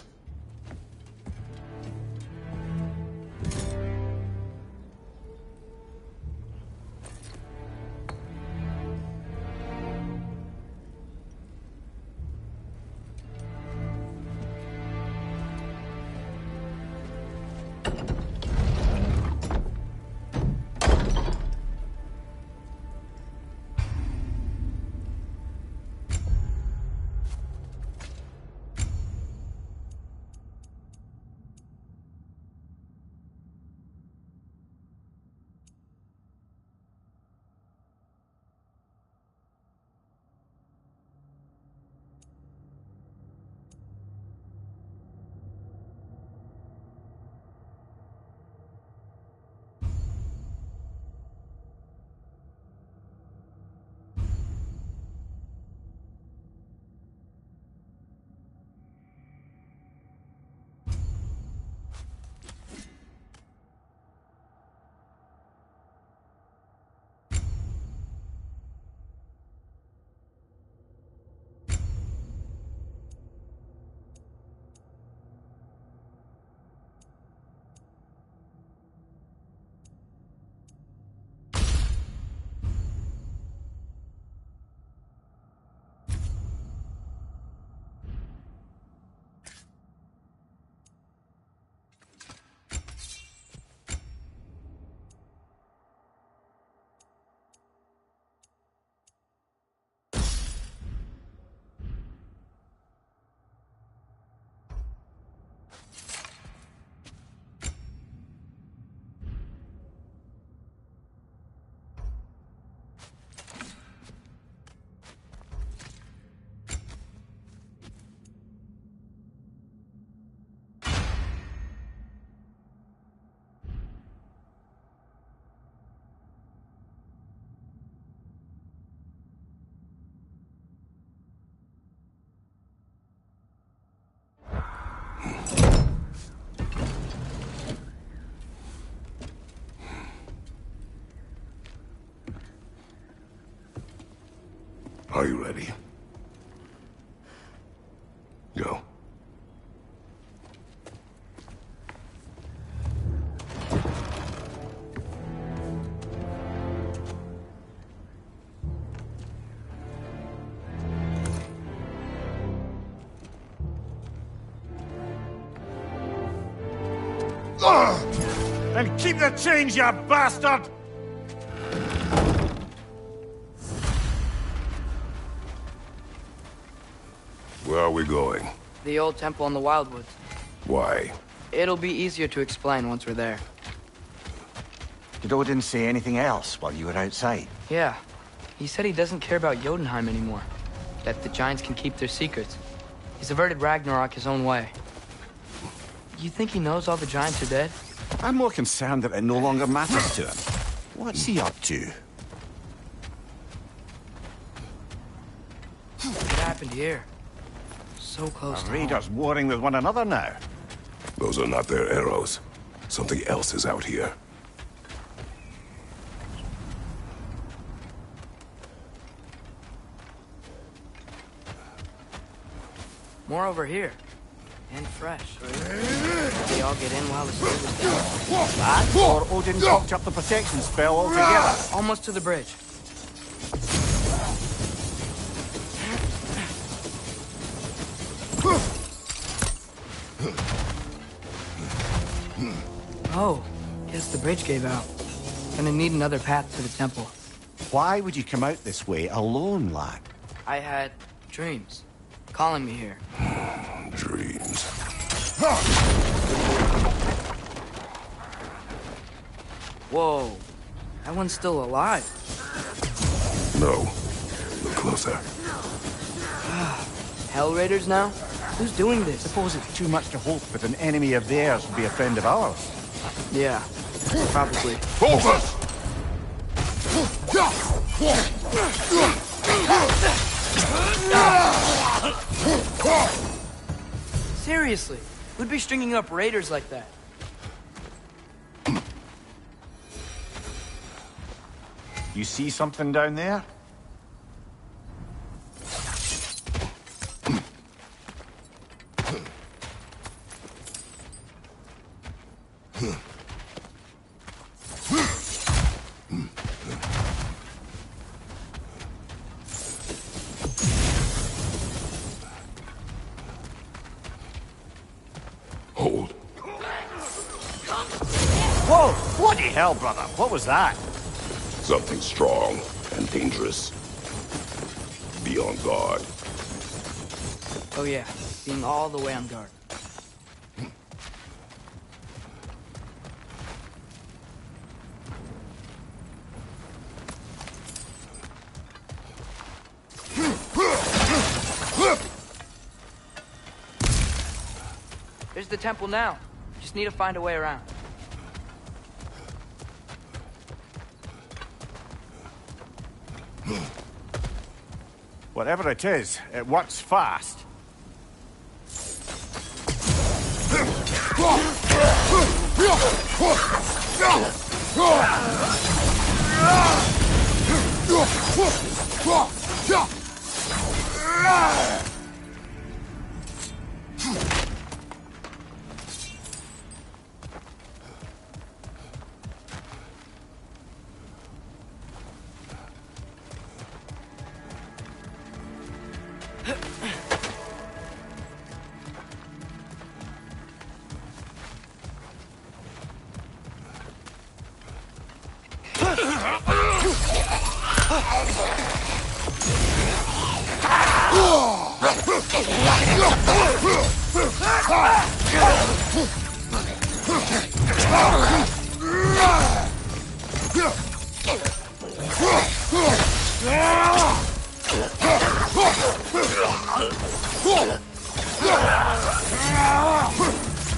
Are you ready? Go. And keep the change, you bastard! Where are we going? The old temple in the Wildwoods. Why? It'll be easier to explain once we're there. Did Odin say anything else while you were outside? Yeah. He said he doesn't care about Jotunheim anymore. That the giants can keep their secrets. He's averted Ragnarok his own way. You think he knows all the giants are dead? I'm more concerned that it no longer matters to him. What's he up to? What happened here? So close to Our raiders warring with one another now. Those are not their arrows. Something else is out here. More over here. And fresh. They all get in while the storm is down. That, or Odin cocked up the protection spell altogether. Almost to the bridge. Oh, guess the bridge gave out. Gonna need another path to the temple. Why would you come out this way alone, lad? I had dreams calling me here. Dreams. Whoa, that one's still alive. No. Look closer. Hell Raiders now? Who's doing this? Suppose it's too much to hope that an enemy of theirs would be a friend of ours. Yeah, probably. Focus! Seriously, who'd be stringing up raiders like that? You see something down there? Hold. Whoa! Bloody hell, brother! What was that? Something strong and dangerous. Be on guard. Oh yeah, being all the way on guard. There's the temple now. Just need to find a way around. Whatever it is, it works fast.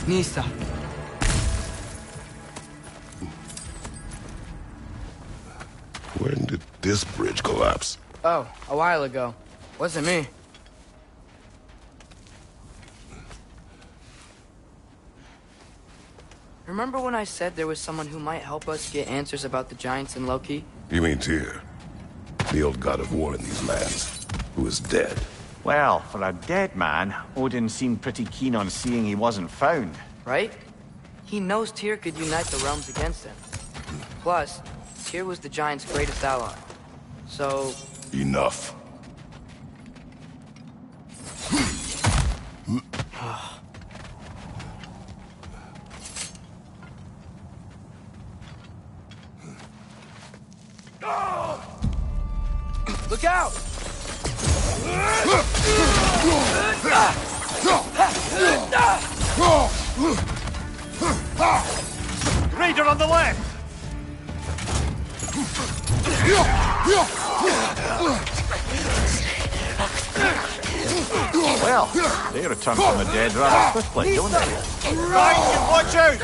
Nista. When did this bridge collapse? Oh, a while ago. Wasn't me. Remember when I said there was someone who might help us get answers about the giants and Loki? You mean Tyr? The old god of war in these lands, who is dead. Well, for a dead man, Odin seemed pretty keen on seeing he wasn't found. Right? He knows Tyr could unite the realms against him. Plus, Tyr was the giant's greatest ally. So... Enough. Look out! Raider on the left! Well, they return from the dead rather swiftly, don't they? Right, watch out!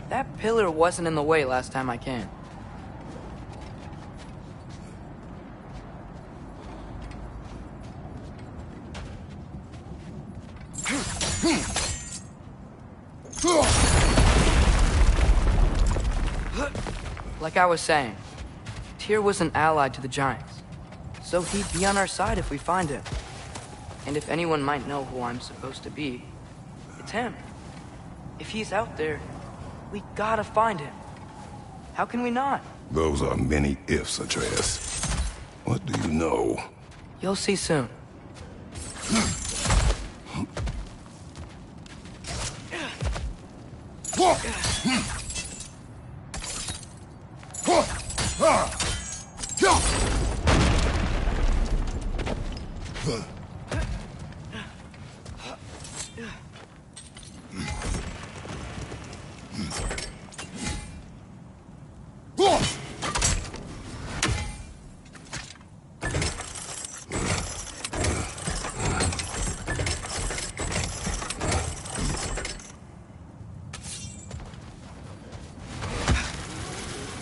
That pillar wasn't in the way last time I came. Like I was saying, Tyr was an ally to the Giants, so he'd be on our side if we find him. And if anyone might know who I'm supposed to be, it's him. If he's out there, we gotta find him. How can we not? Those are many ifs, Atreus. What do you know? You'll see soon.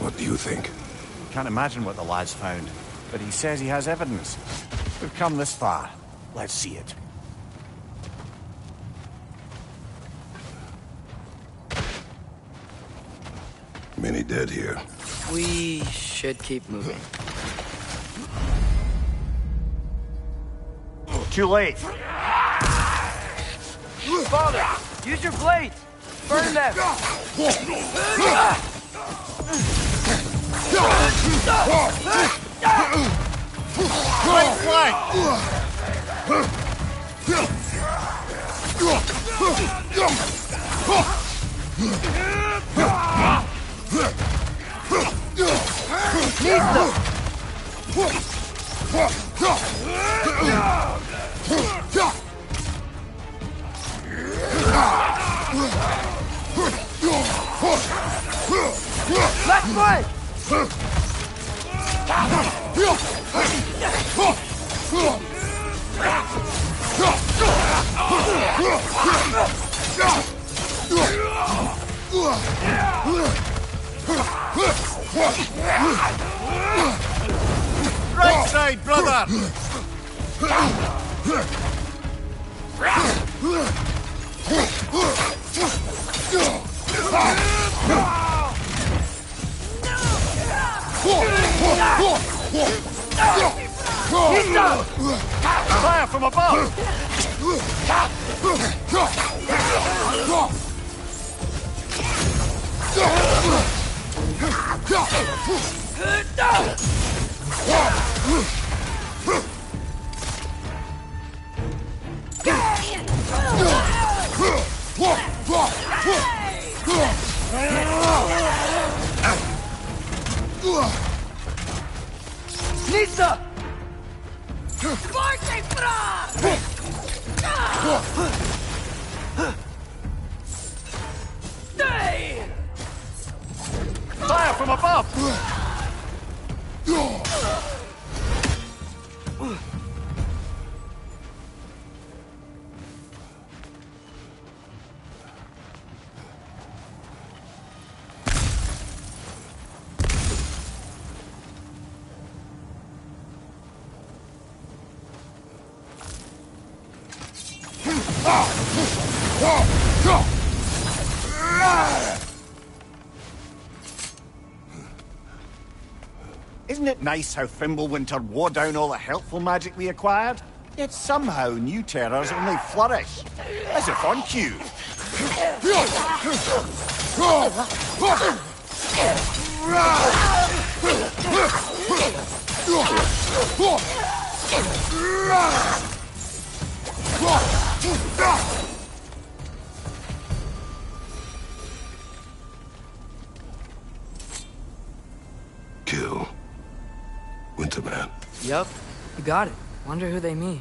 What do you think? Can't imagine what the lad's found, but he says he has evidence. We've come this far. Let's see it. Many dead here. We should keep moving. Too late. Father, use your blades! Burn them! Right flank! Left foot! Right side, brother! Fire from above! Nisa! Fire from above! Isn't it nice how Fimbulwinter wore down all the helpful magic we acquired? Yet somehow new terrors only flourish. As if on cue. Kill Winterman. Yup, you got it. Wonder who they mean.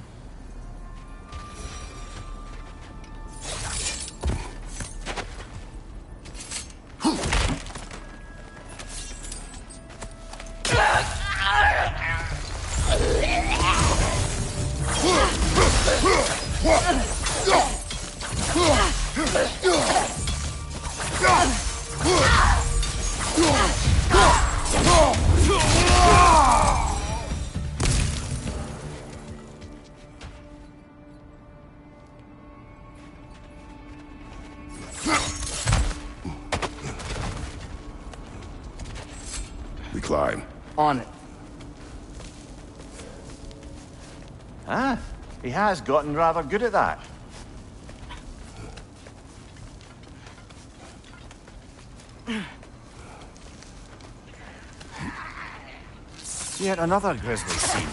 We climb. On it. Ah, he has gotten rather good at that. Yet another grisly scene.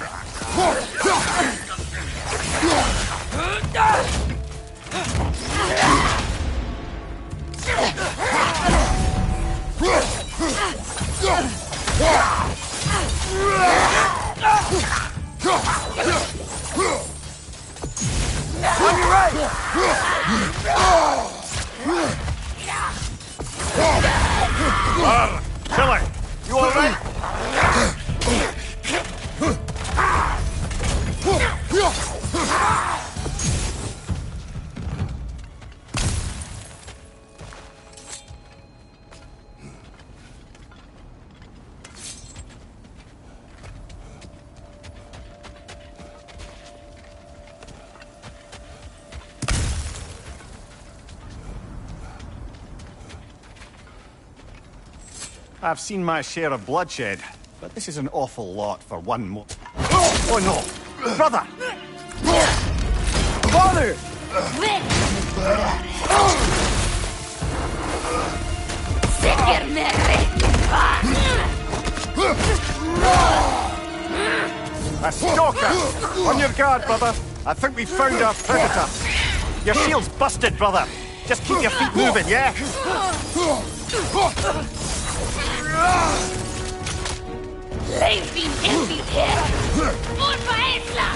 On your right! Tilly, you all right? I've seen my share of bloodshed, but this is an awful lot for one more. Oh no! Brother! Father! A stalker! On your guard, brother! I think we found our predator! Your shield's busted, brother! Just keep your feet moving, yeah? Leifin envy here! Urba Esla!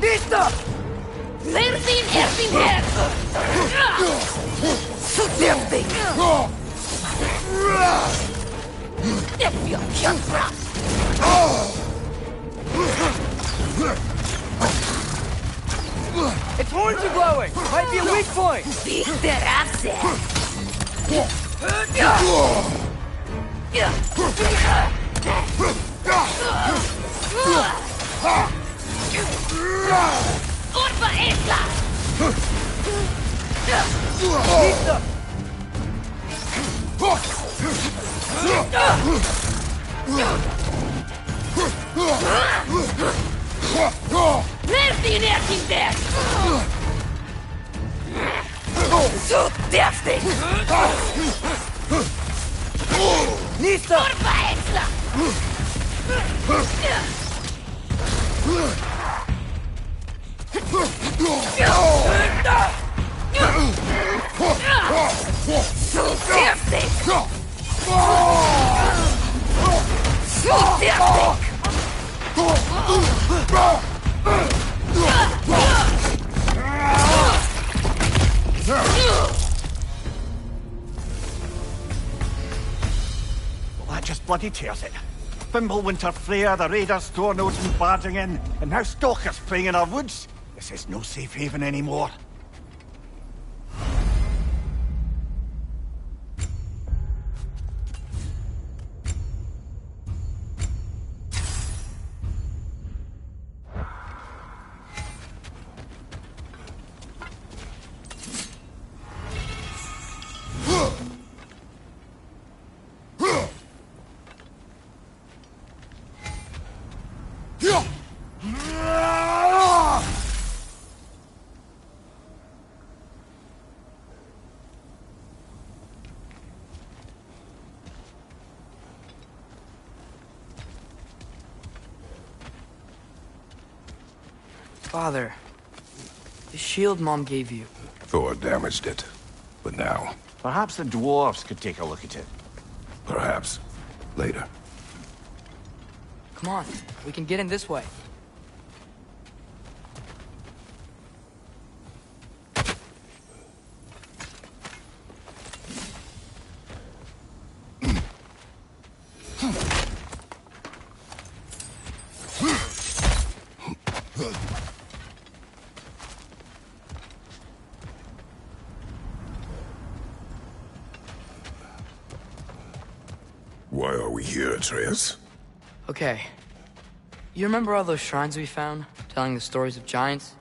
Nista! Leifin envy here! Sutevdik! Nepio Kjandra! Its horns are glowing! Might be a weak point! Bitter upset! Urba Esla! Nista! Leifin envy there! Sutevdik! Nista! Urba Esla! Sutevdik! Sutevdik! Well, that just bloody tears it. Fimbulwinter, Freya, the raiders, Thornodden barging in, and now stalkers preying in our woods. This is no safe haven anymore. Father, the shield Mom gave you. Thor damaged it. But now, Perhaps the dwarves could take a look at it. perhaps, later. Come on, we can get in this way. Why are we here, Atreus? Okay. You remember all those shrines we found, telling the stories of giants?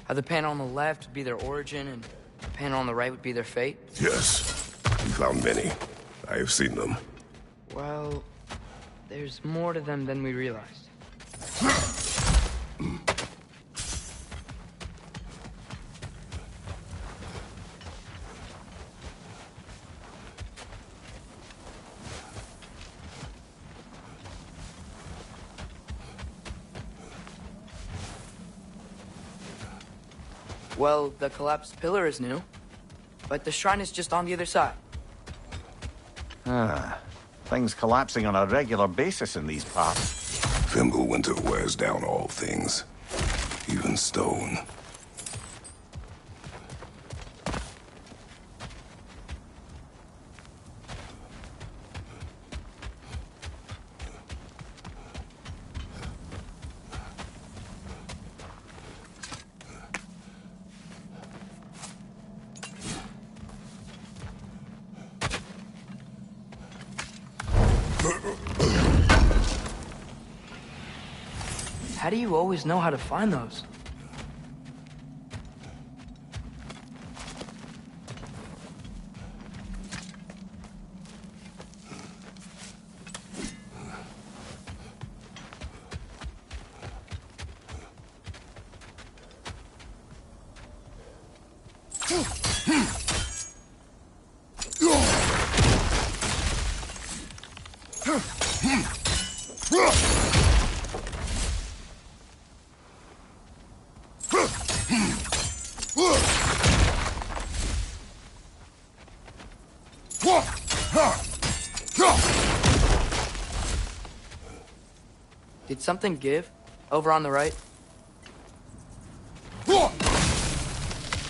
How the panel on the left would be their origin, and the panel on the right would be their fate? Yes. We found many. I have seen them. Well, there's more to them than we realized. Well, the collapsed pillar is new, but the shrine is just on the other side. Things collapsing on a regular basis in these parts. Fimbulwinter wears down all things, even stone. How do you always know how to find those? Did something give? Over on the right?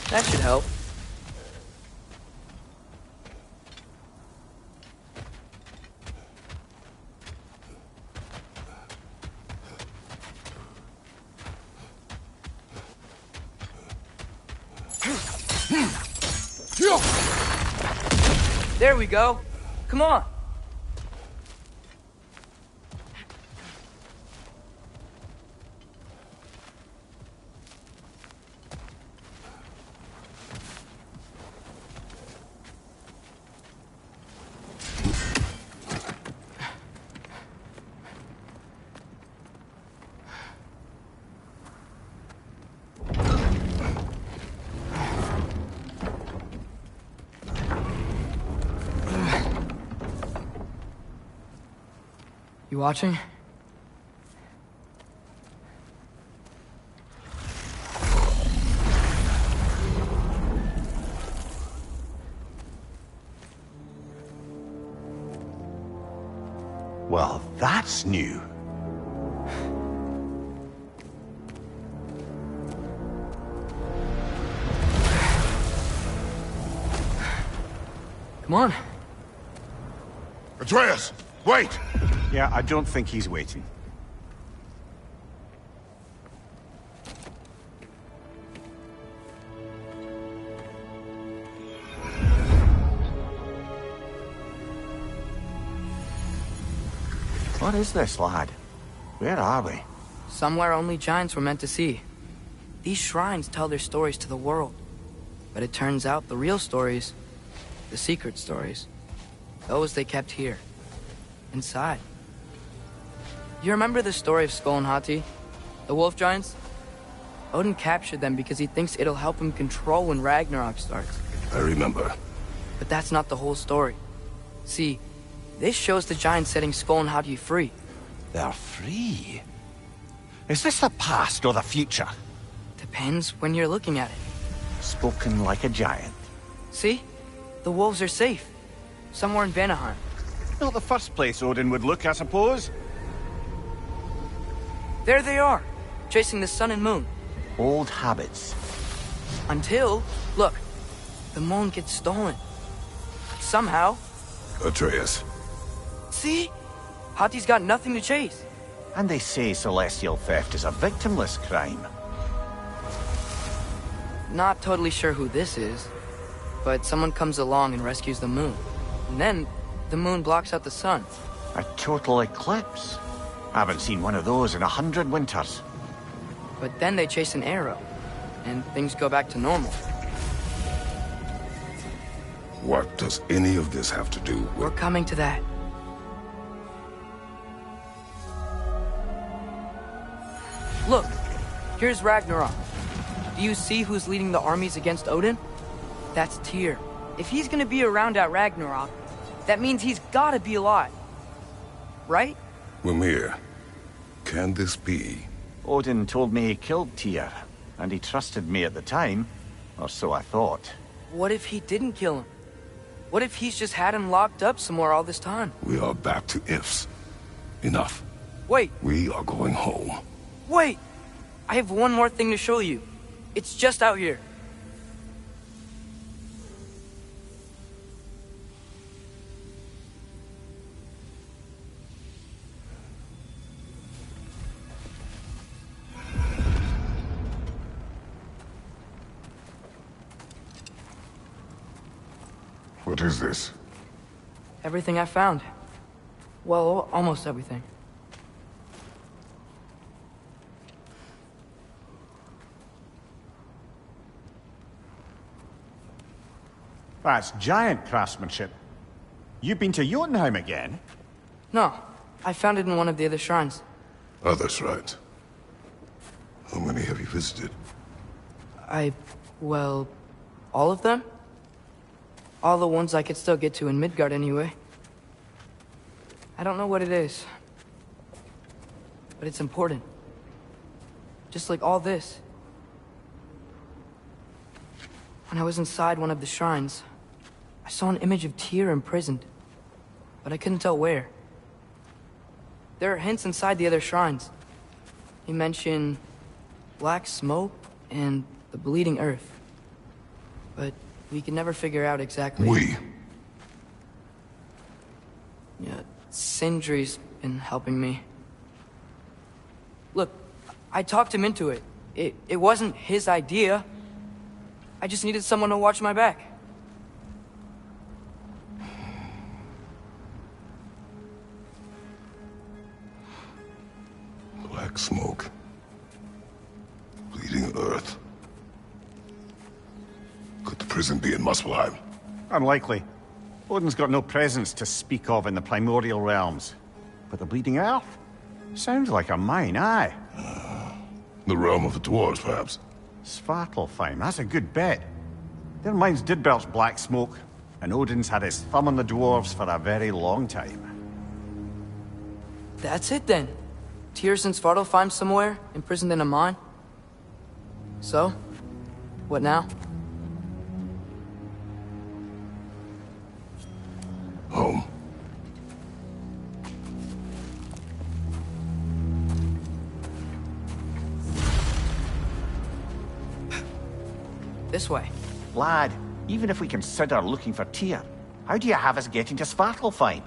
That should help. There we go. Come on. You watching? Well, that's new. Come on. Atreus, wait! Yeah, I don't think he's waiting. What is this, lad? Where are we? Somewhere only giants were meant to see. These shrines tell their stories to the world. But it turns out the real stories, the secret stories, those they kept here, inside. You remember the story of Skull and Hati? The wolf giants? Odin captured them because he thinks it'll help him control when Ragnarok starts. I remember. But that's not the whole story. See, this shows the giants setting Skull and Hati free. They're free? Is this the past or the future? Depends when you're looking at it. Spoken like a giant. See? The wolves are safe. Somewhere in Vanaheim. Not the first place Odin would look, I suppose. There they are, chasing the sun and moon. Old habits. Until, look, the moon gets stolen. Somehow. Atreus. See? Hati's got nothing to chase. And they say celestial theft is a victimless crime. Not totally sure who this is, but someone comes along and rescues the moon. And then, the moon blocks out the sun. A total eclipse. Haven't seen one of those in 100 winters. But then they chase an arrow, and things go back to normal. What does any of this have to do with... We're coming to that. Look, here's Ragnarok. Do you see who's leading the armies against Odin? That's Tyr. If he's gonna be around at Ragnarok, that means he's gotta be alive. Right? Mimir, can this be? Odin told me he killed Tyr, and he trusted me at the time, or so I thought. What if he didn't kill him? What if he's just had him locked up somewhere all this time? We are back to ifs. Enough. Wait. We are going home. Wait! I have one more thing to show you. It's just out here. What is this? Everything I found. Well, almost everything. That's giant craftsmanship. You've been to Jotunheim again? No, I found it in one of the other shrines. Other shrines? How many have you visited? Well, all of them? All the ones I could still get to in Midgard anyway. I don't know what it is, but it's important. Just like all this. When I was inside one of the shrines, I saw an image of Tyr imprisoned, but I couldn't tell where. There are hints inside the other shrines. He mentioned black smoke and the bleeding earth, but we could never figure out exactly. Yeah, Sindri's been helping me. Look, I talked him into it. It wasn't his idea. I just needed someone to watch my back. Black smoke. Bleeding earth. Could the prison be in Muspelheim? Unlikely. Odin's got no presence to speak of in the primordial realms. But the bleeding earth? Sounds like a mine, aye. The realm of the dwarves, perhaps? Svartalfheim, that's a good bet. Their mines did belch black smoke, and Odin's had his thumb on the dwarves for a very long time. That's it then. Tyr's in Svartalfheim somewhere, imprisoned in a mine. So, what now? Home. This way. Lad, even if we consider looking for Tyr, how do you have us getting to Svartalfheim?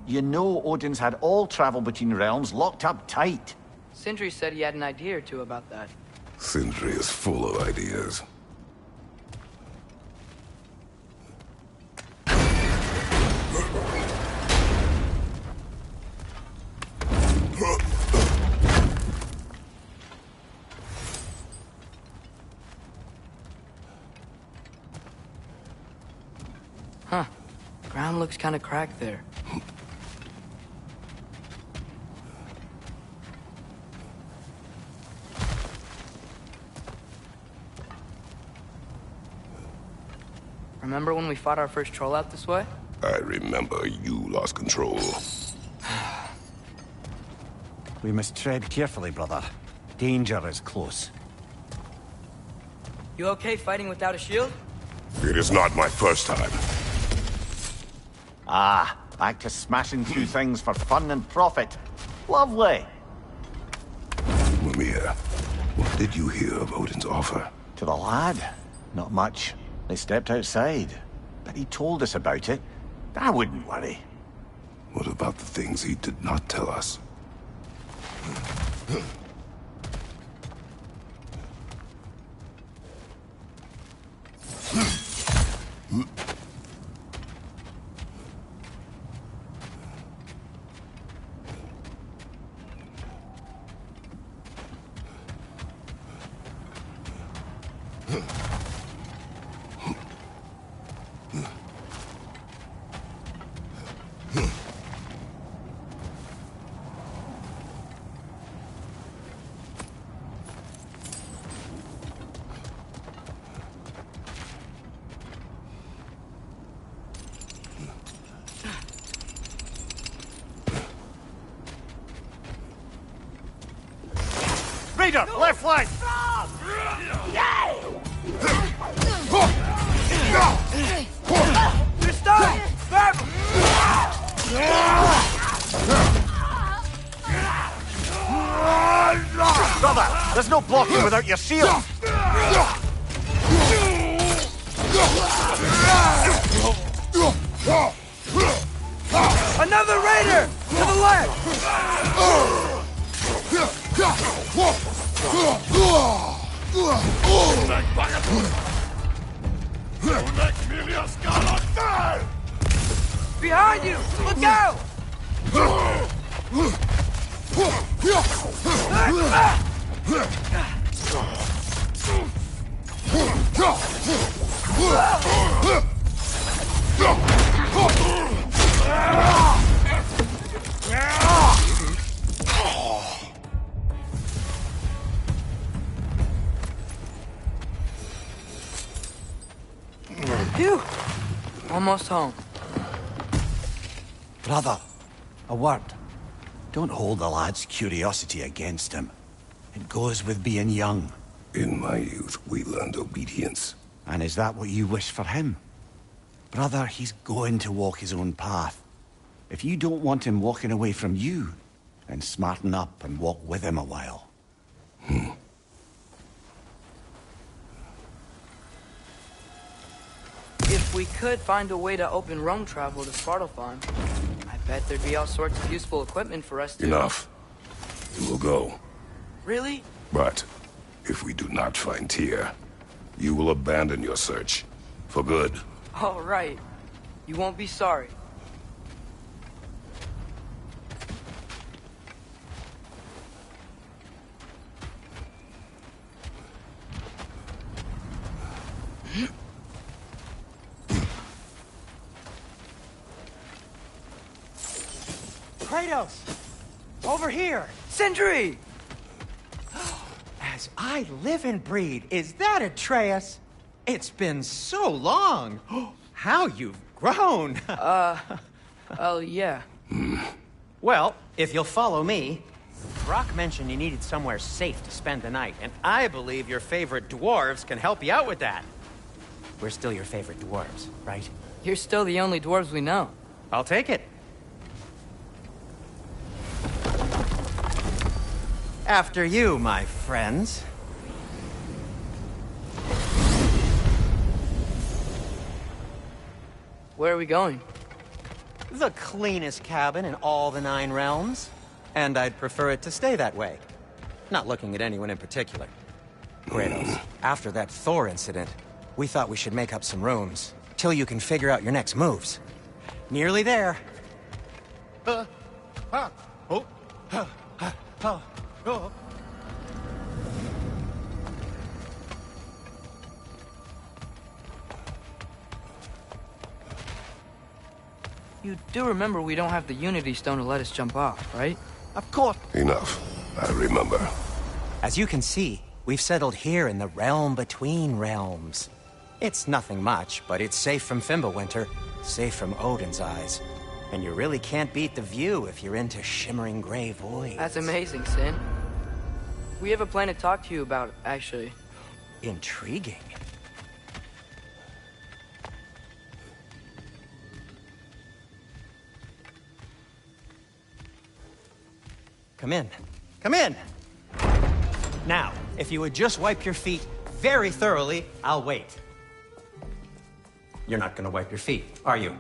You know Odin's had all travel between realms locked up tight. Sindri said he had an idea or two about that. Sindri is full of ideas. Huh. Ground looks kind of cracked there. Remember when we fought our first troll out this way? I remember you lost control. We must tread carefully, brother. Danger is close. You okay fighting without a shield? It is not my first time. Ah, back to smashing through things for fun and profit. Lovely. Mimir, what did you hear of Odin's offer? To the lad? Not much. They stepped outside. But he told us about it. I wouldn't worry. What about the things he did not tell us? Raider, left flank! You're stunned! Grab him! Brother, there's no blocking without your shield! Another raider! To the left! Behind you! Look out! Phew! Almost home. Brother, a word. Don't hold the lad's curiosity against him. It goes with being young. In my youth, we learned obedience. And is that what you wish for him? Brother, he's going to walk his own path. If you don't want him walking away from you, then smarten up and walk with him a while. If we could find a way to open roam travel to Svartalfheim, I bet there'd be all sorts of useful equipment for us to... Enough. We will go. Really? But, if we do not find Tyr, you will abandon your search. For good. All right. You won't be sorry. Kratos! Over here! Sindri! As I live and breathe, is that Atreus? It's been so long! How you've grown! Oh, yeah. Well, if you'll follow me, Brock mentioned you needed somewhere safe to spend the night, and I believe your favorite dwarves can help you out with that. We're still your favorite dwarves, right? You're still the only dwarves we know. I'll take it. After you, my friends. Where are we going? The cleanest cabin in all the 9 realms. And I'd prefer it to stay that way. Not looking at anyone in particular. Kratos, after that Thor incident, we thought we should make up some rooms, till you can figure out your next moves. Nearly there. You do remember we don't have the Unity Stone to let us jump off, right? Of course. Enough. I remember. As you can see, we've settled here in the realm between realms. It's nothing much, but it's safe from Fimbulwinter, safe from Odin's eyes. And you really can't beat the view if you're into shimmering gray voids. That's amazing, Sin. We have a plan to talk to you about, actually. Intriguing. Come in. Come in! Now, if you would just wipe your feet very thoroughly, I'll wait. You're not gonna wipe your feet, are you?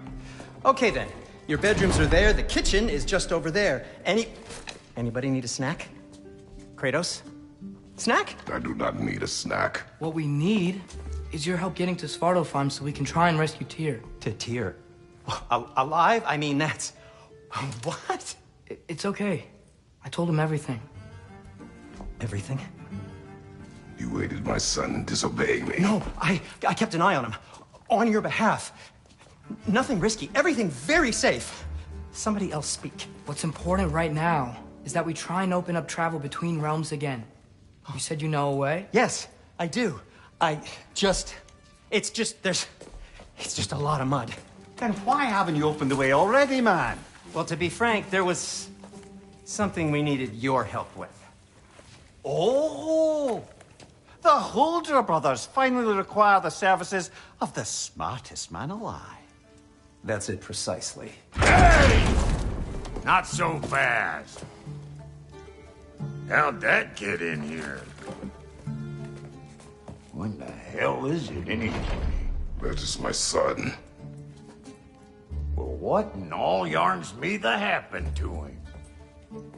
Okay then. Your bedrooms are there, the kitchen is just over there. Anybody need a snack? Kratos? Snack? I do not need a snack. What we need is your help getting to Svartalfheim so we can try and rescue Tyr. To Tyr? Alive? I mean, that's... What? It's okay. I told him everything. Everything? You aided my son in disobeying me. No, I kept an eye on him. On your behalf. Nothing risky. Everything very safe. Somebody else speak. What's important right now is that we try and open up travel between realms again. You said you know a way? Yes, I do. It's just a lot of mud. Then why haven't you opened the way already, man? Well, to be frank, there was something we needed your help with. Oh! The Holder brothers finally require the services of the smartest man alive. That's it precisely. Hey! Not so fast. How'd that get in here? What the hell is it anyway? That is my son. Well, what in all yarns me the happened to him?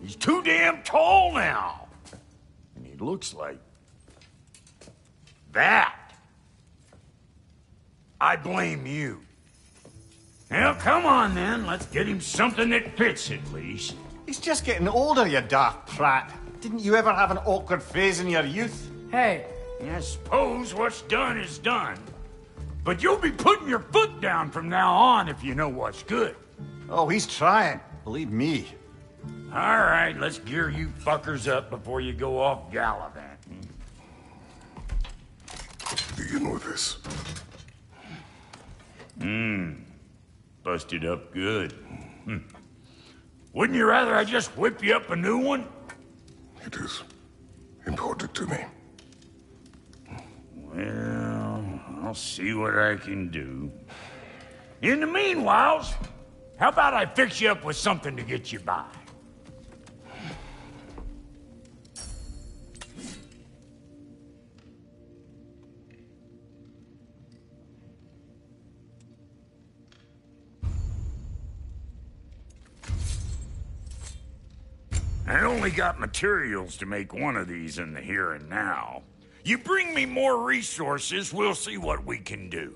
He's too damn tall now. And he looks like... that. I blame you. Well, come on then. Let's get him something that fits at least. He's just getting older, you daft prat. Didn't you ever have an awkward phase in your youth? Hey. I suppose what's done is done. But you'll be putting your foot down from now on if you know what's good. Oh, he's trying. Believe me. All right, let's gear you fuckers up before you go off gallivanting. Begin with this. Busted up good. Wouldn't you rather I just whip you up a new one? It is important to me. Well, I'll see what I can do. In the meanwhile, how about I fix you up with something to get you by? I only got materials to make one of these in the here and now. You bring me more resources, we'll see what we can do.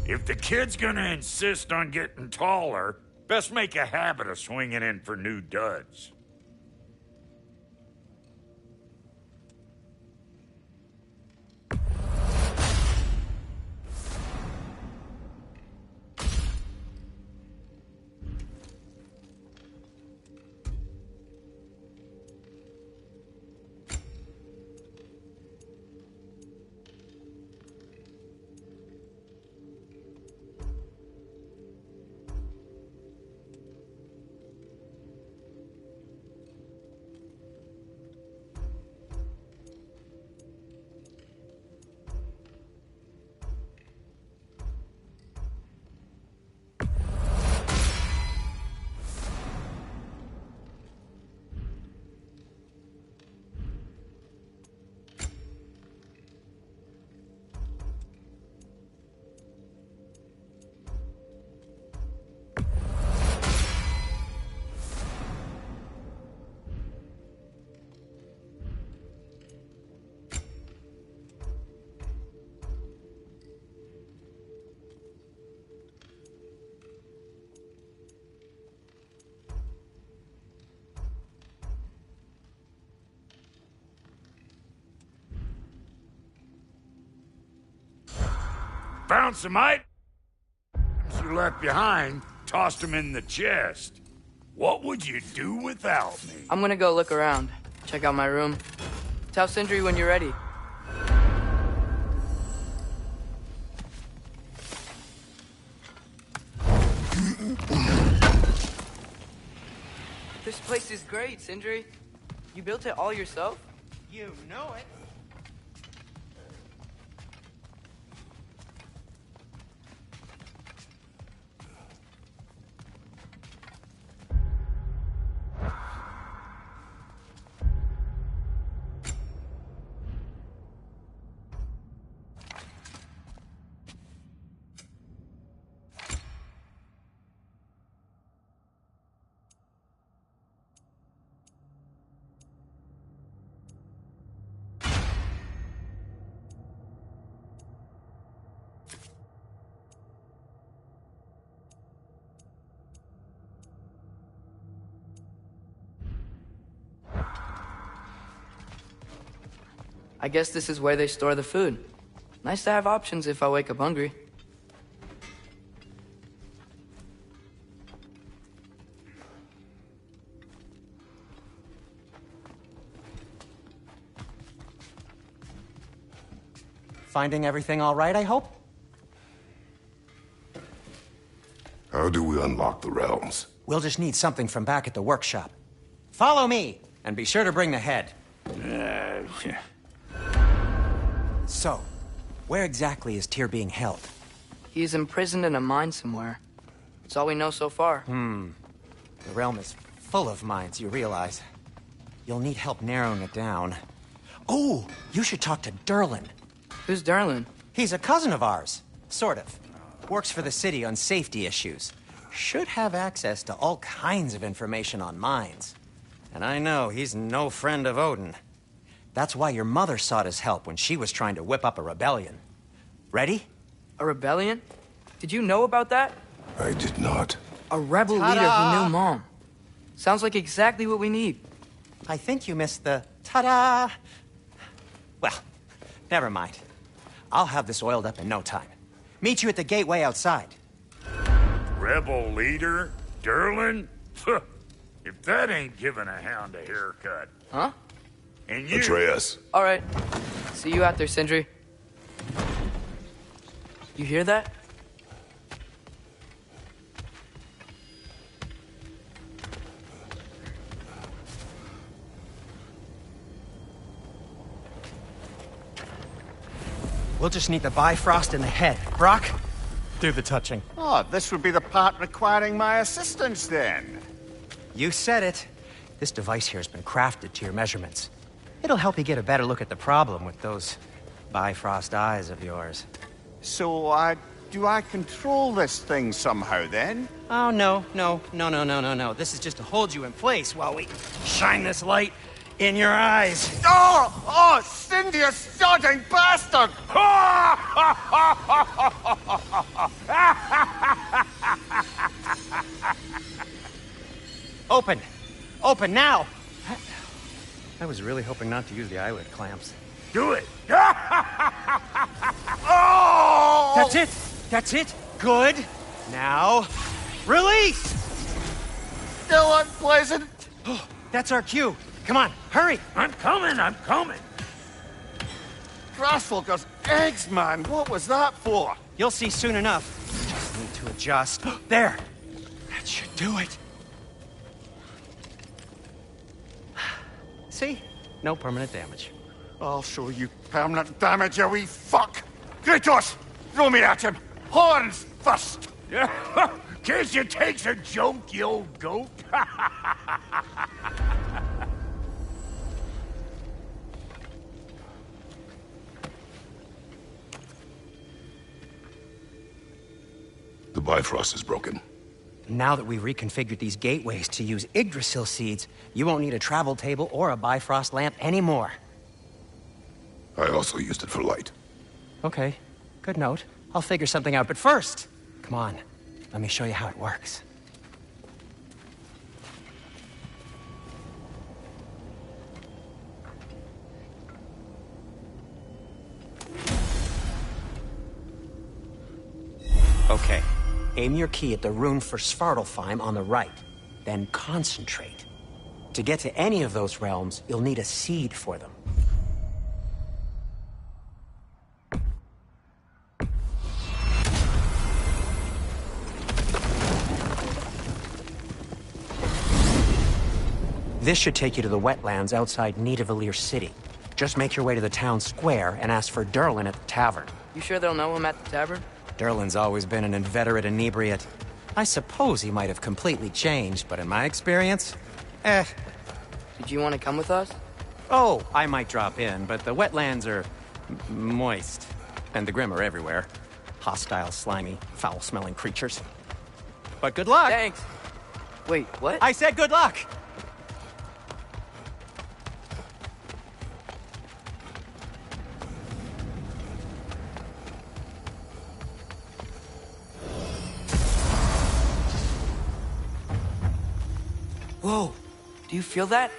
If the kid's gonna insist on getting taller, best make a habit of swinging in for new duds. found some items you left behind, tossed them in the chest. What would you do without me? I'm gonna go look around. Check out my room. Tell Sindri when you're ready. This place is great, Sindri. You built it all yourself? You know it. I guess this is where they store the food. Nice to have options if I wake up hungry. Finding everything all right, I hope? How do we unlock the realms? We'll just need something from back at the workshop. Follow me, and be sure to bring the head. So, where exactly is Tyr being held? He's imprisoned in a mine somewhere. That's all we know so far. The realm is full of mines, you realize. You'll need help narrowing it down. Oh, you should talk to Derlin. Who's Derlin? He's a cousin of ours. Sort of. Works for the city on safety issues. Should have access to all kinds of information on mines. And I know he's no friend of Odin. That's why your mother sought his help when she was trying to whip up a rebellion. Ready? A rebellion? Did you know about that? I did not. A rebel leader who knew Mom. Sounds like exactly what we need. I think you missed the ta-da. Well, never mind. I'll have this oiled up in no time. Meet you at the gateway outside. Rebel leader? Derlin? If that ain't giving a hound a haircut. Huh? And you... Atreus. All right. See you out there, Sindri. You hear that? We'll just need the Bifrost in the head. Brock, do the touching. Oh, this would be the part requiring my assistance then. You said it. This device here has been crafted to your measurements. It'll help you get a better look at the problem with those Bifrost eyes of yours. So, do I control this thing somehow then? Oh, no. This is just to hold you in place while we shine this light in your eyes. Oh, Cindy, you sodding bastard! Open! Open now! I was really hoping not to use the eyelid clamps. Do it! Oh! That's it! That's it! Good! Now, release! Still unpleasant. Oh, that's our cue. Come on, hurry! I'm coming! Grassfolker's eggs, man. What was that for? You'll see soon enough. Just need to adjust. There! That should do it. See? No permanent damage. I'll show you permanent damage, you wee fuck! Kratos! Throw me at him! Horns first! Yeah, case you takes a joke, you old goat. The Bifrost is broken. Now that we've reconfigured these gateways to use Yggdrasil seeds, you won't need a travel table or a Bifrost lamp anymore. I also used it for light. Okay, good note. I'll figure something out, but first, come on, let me show you how it works. Okay. Aim your key at the rune for Svartalfheim on the right. Then concentrate. To get to any of those realms, you'll need a seed for them. This should take you to the wetlands outside Nidavellir City. Just make your way to the town square and ask for Durlin at the tavern. You sure they'll know him at the tavern? Durlin's always been an inveterate inebriate. I suppose he might have completely changed, but in my experience, Did you want to come with us? Oh, I might drop in, but the wetlands are moist. And the Grim are everywhere. Hostile, slimy, foul-smelling creatures. But good luck! Thanks. Wait, what? I said good luck! Whoa, do you feel that?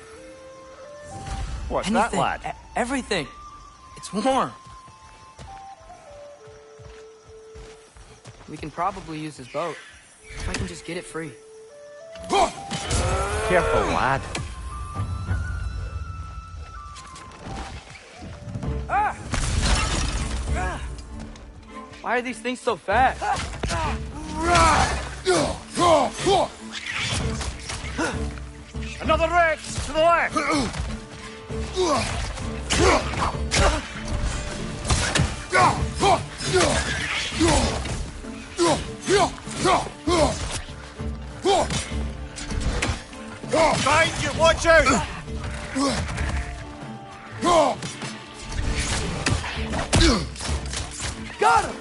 What's Anything, that, lad? Everything. It's warm. We can probably use this boat. If I can just get it free. Careful, lad. Why are these things so fast? Another wreck to the left! Behind you, watch out! Got him!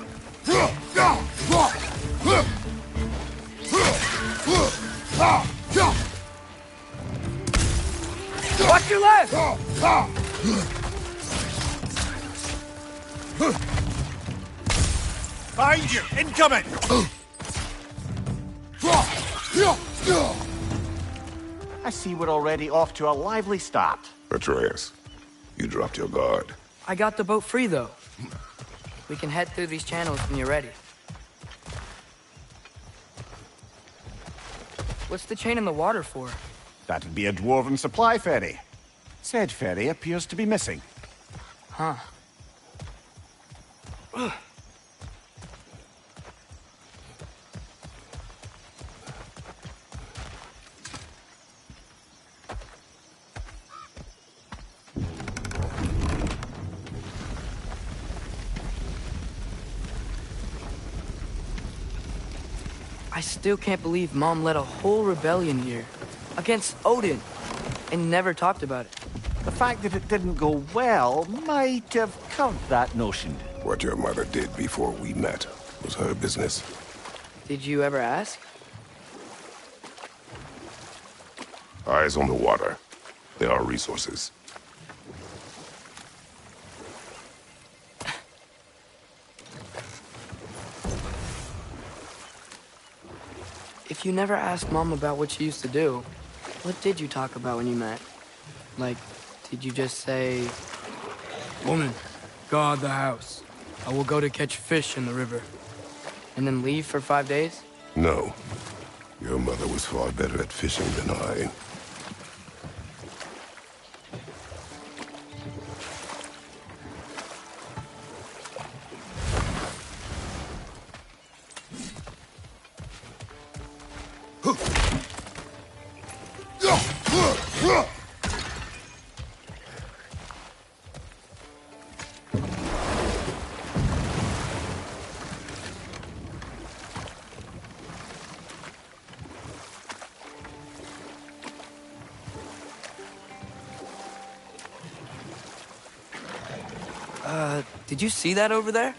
Watch your left! Behind you, incoming! I see we're already off to a lively start. Atreus, you dropped your guard. I got the boat free, though. We can head through these channels when you're ready. What's the chain in the water for? That'd be a dwarven supply ferry. Said ferry appears to be missing. Huh. I still can't believe Mom led a whole rebellion here. Against Odin. And never talked about it. The fact that it didn't go well might have curved that notion. What your mother did before we met was her business. Did you ever ask? Eyes on the water. There are resources. If you never asked Mom about what she used to do, what did you talk about when you met? Like, did you just say, "Woman, guard the house. I will go to catch fish in the river," and then leave for 5 days? No. Your mother was far better at fishing than I. Did you see that over there?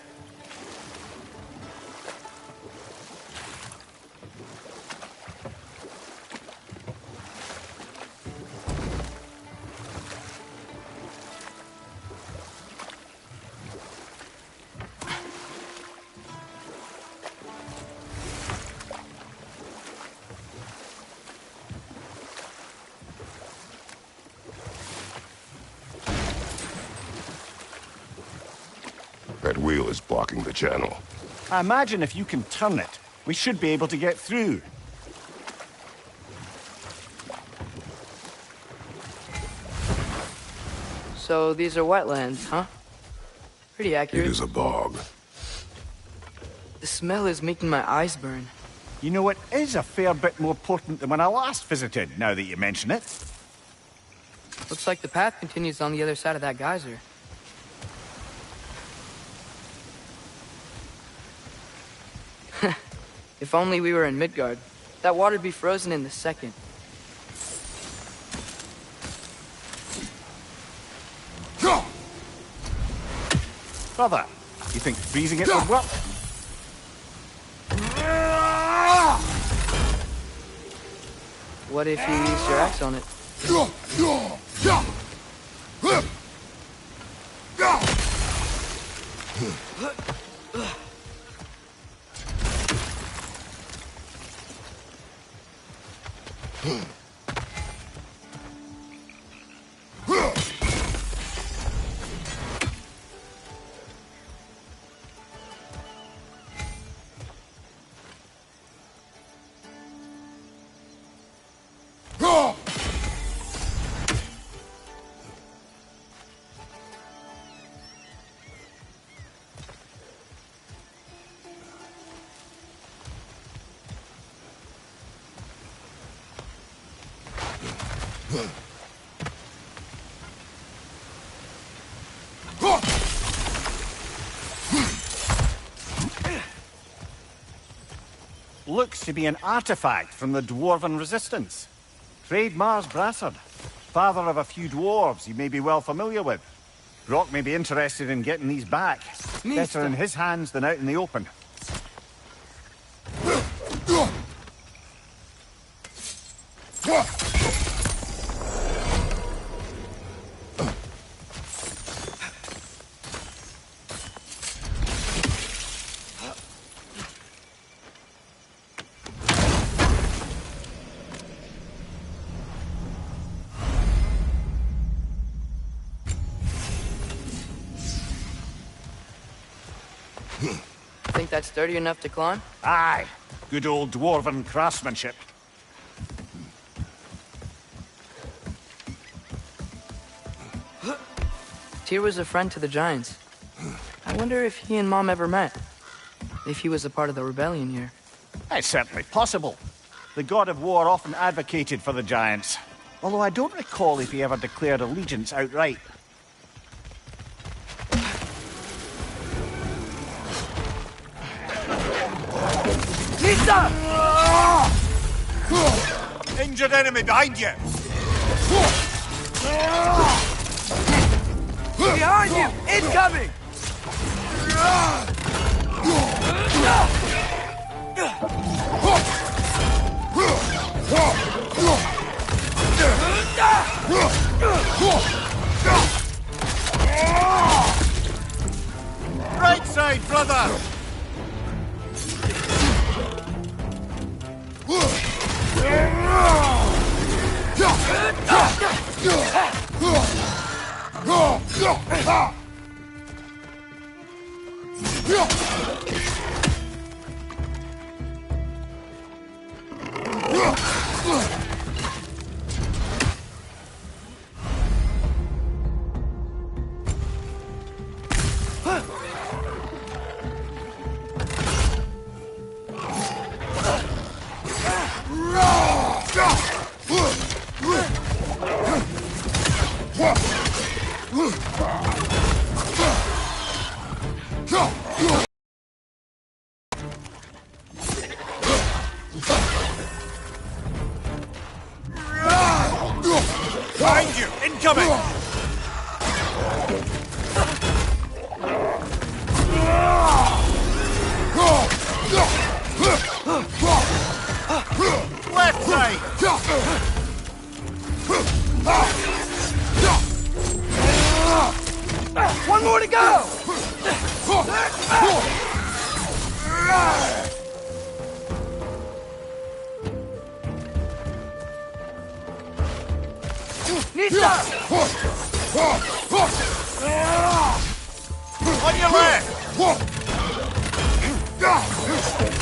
That wheel is blocking the channel. I imagine if you can turn it, we should be able to get through. So these are wetlands, huh? Pretty accurate. It is a bog. The smell is making my eyes burn. You know, it is a fair bit more potent than when I last visited, now that you mention it. Looks like the path continues on the other side of that geyser. If only we were in Midgard. That water'd be frozen in the second. Brother, you think freezing it would work? What if you used your axe on it? Looks to be an artifact from the Dwarven Resistance. Trade Mars Brassard, father of a few dwarves you may be well familiar with. Brock may be interested in getting these back. Better in his hands than out in the open. Think that's sturdy enough to climb? Aye. Good old Dwarven craftsmanship. Tyr was a friend to the Giants. I wonder if he and Mom ever met. If he was a part of the rebellion here. It's certainly possible. The god of war often advocated for the Giants. Although I don't recall if he ever declared allegiance outright. Nisa! Injured enemy behind you! Behind you! Incoming! Right side, brother! Behind you! Incoming! Left side! One more to go! Nisa! On your left! Got him!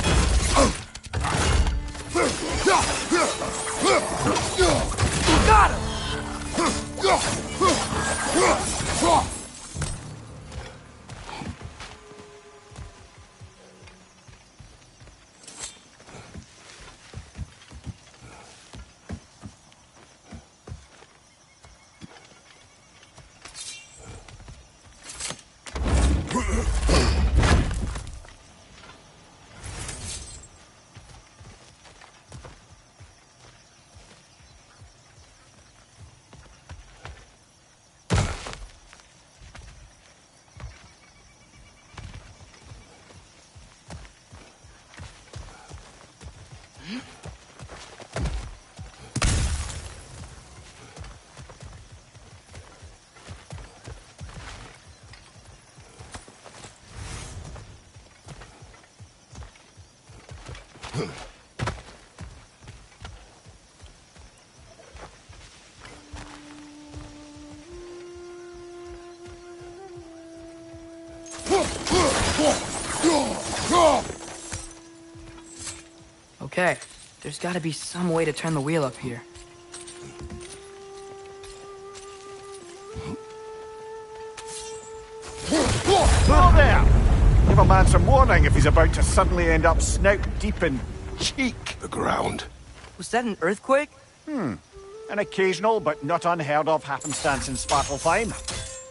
Okay, there's gotta be some way to turn the wheel up here. Whoa there! Give a man some warning if he's about to suddenly end up snout deep in cheek. The ground. Was that an earthquake? An occasional but not unheard of happenstance in Svartalfheim.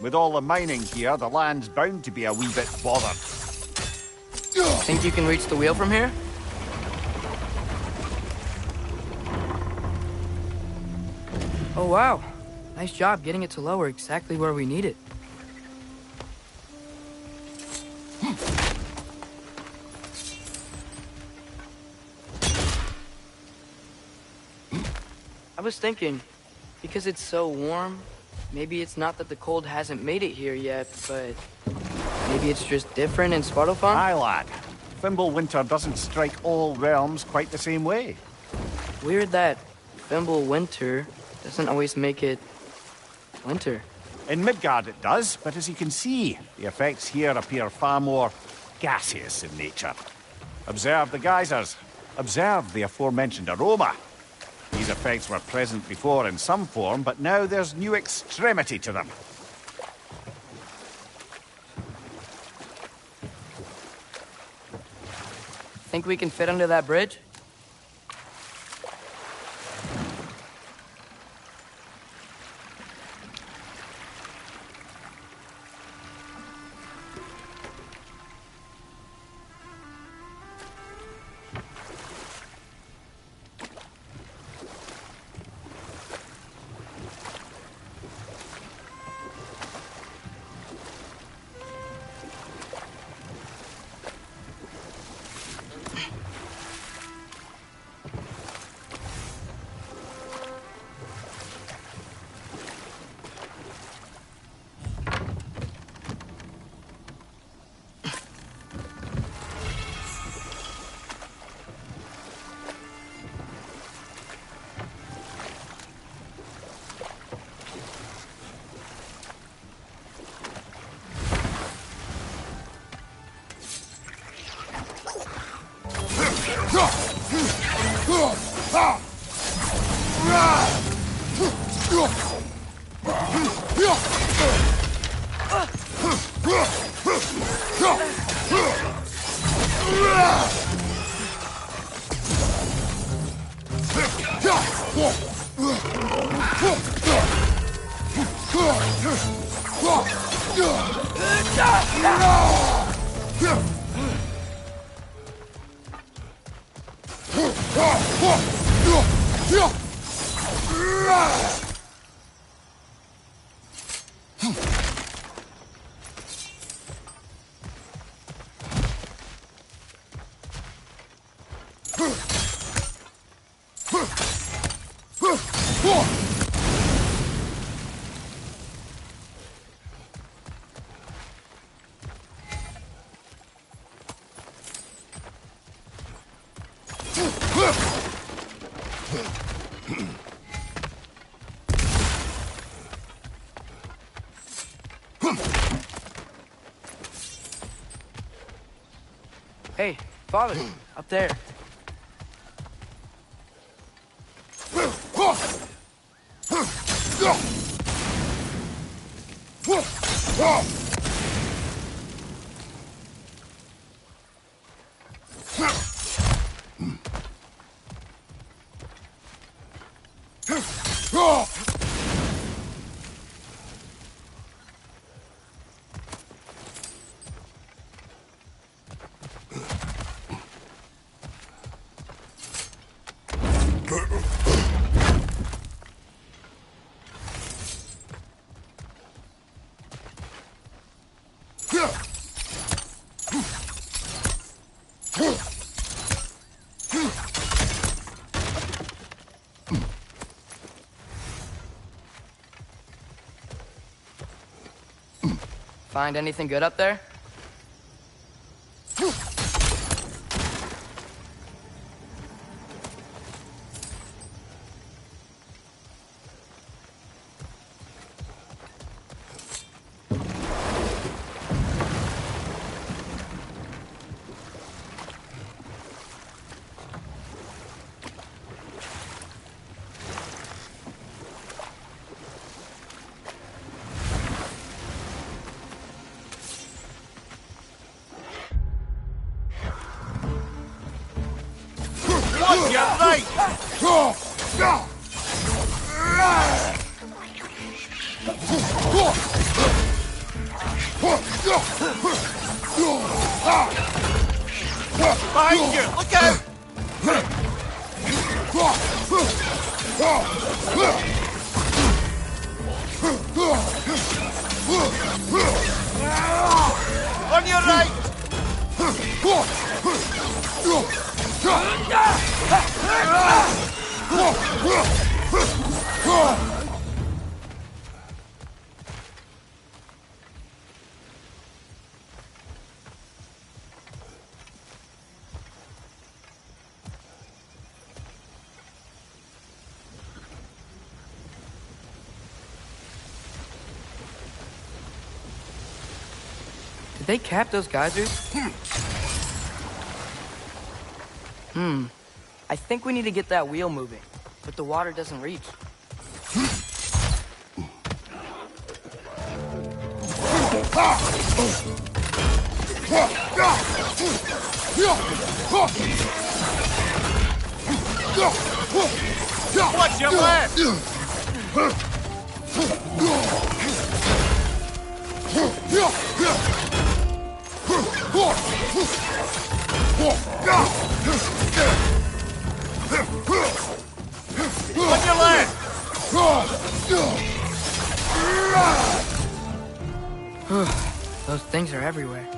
With all the mining here, the land's bound to be a wee bit bothered. Think you can reach the wheel from here? Oh wow, nice job getting it to lower exactly where we need it. I was thinking, because it's so warm, maybe it's not that the cold hasn't made it here yet, but maybe it's just different in Svartalfheim? Aye, lad. Fimbulwinter doesn't strike all realms quite the same way. Weird that Fimbulwinter doesn't always make it winter. In Midgard it does, but as you can see, the effects here appear far more gaseous in nature. Observe the geysers. Observe the aforementioned aroma. These effects were present before in some form, but now there's new extremity to them. Think we can fit under that bridge? Hey, Father, up there. Find anything good up there? Watch your right! Behind you! Look out! On your right! Did they cap those geysers? I think we need to get that wheel moving, but the water doesn't reach. Watch your left! On your left! Those things are everywhere.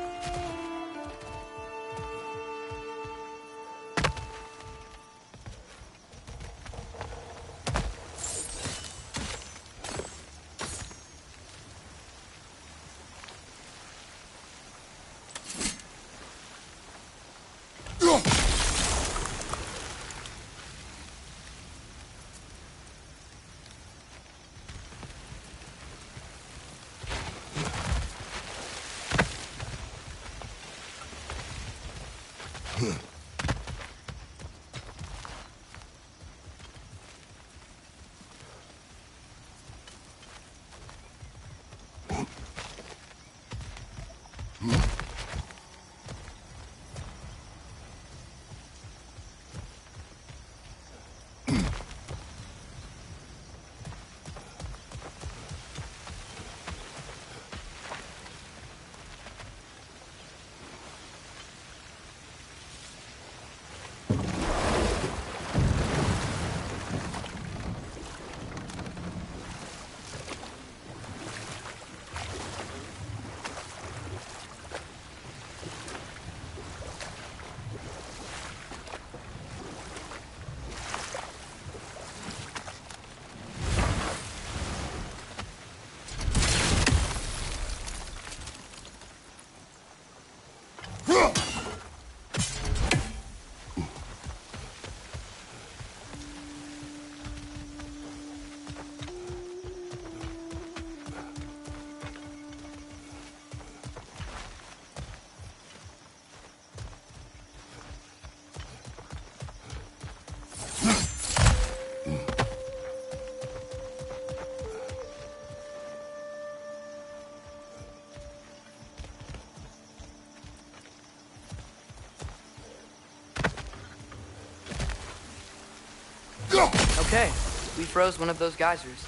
Okay, we froze one of those geysers.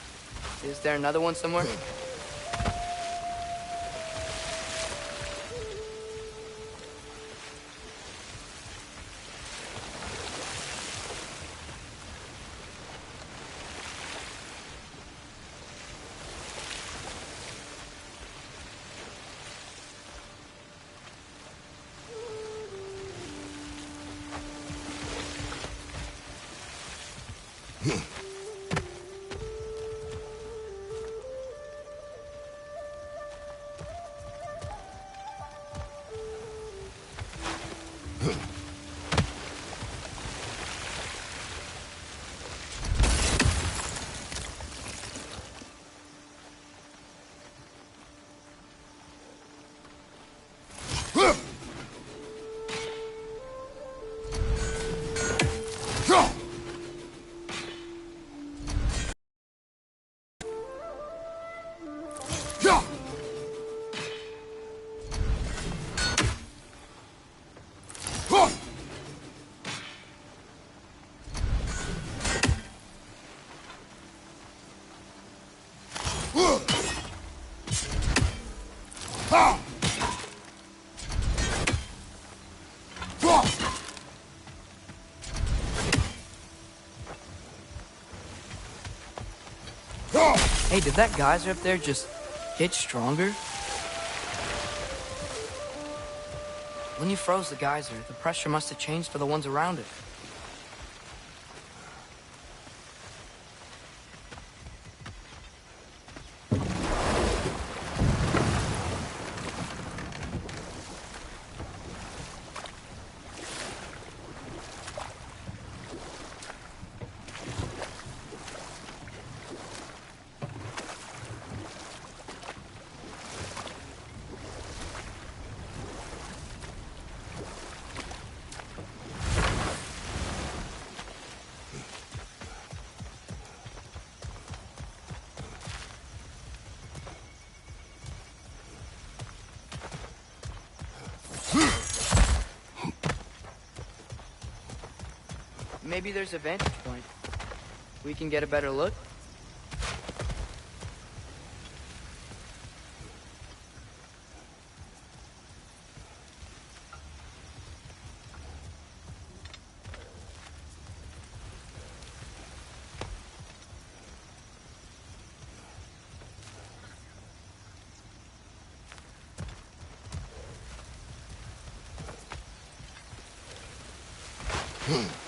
Is there another one somewhere? Hey, did that geyser up there just get stronger? When you froze the geyser, the pressure must have changed for the ones around it. Maybe there's a vantage point. We can get a better look. Hmm.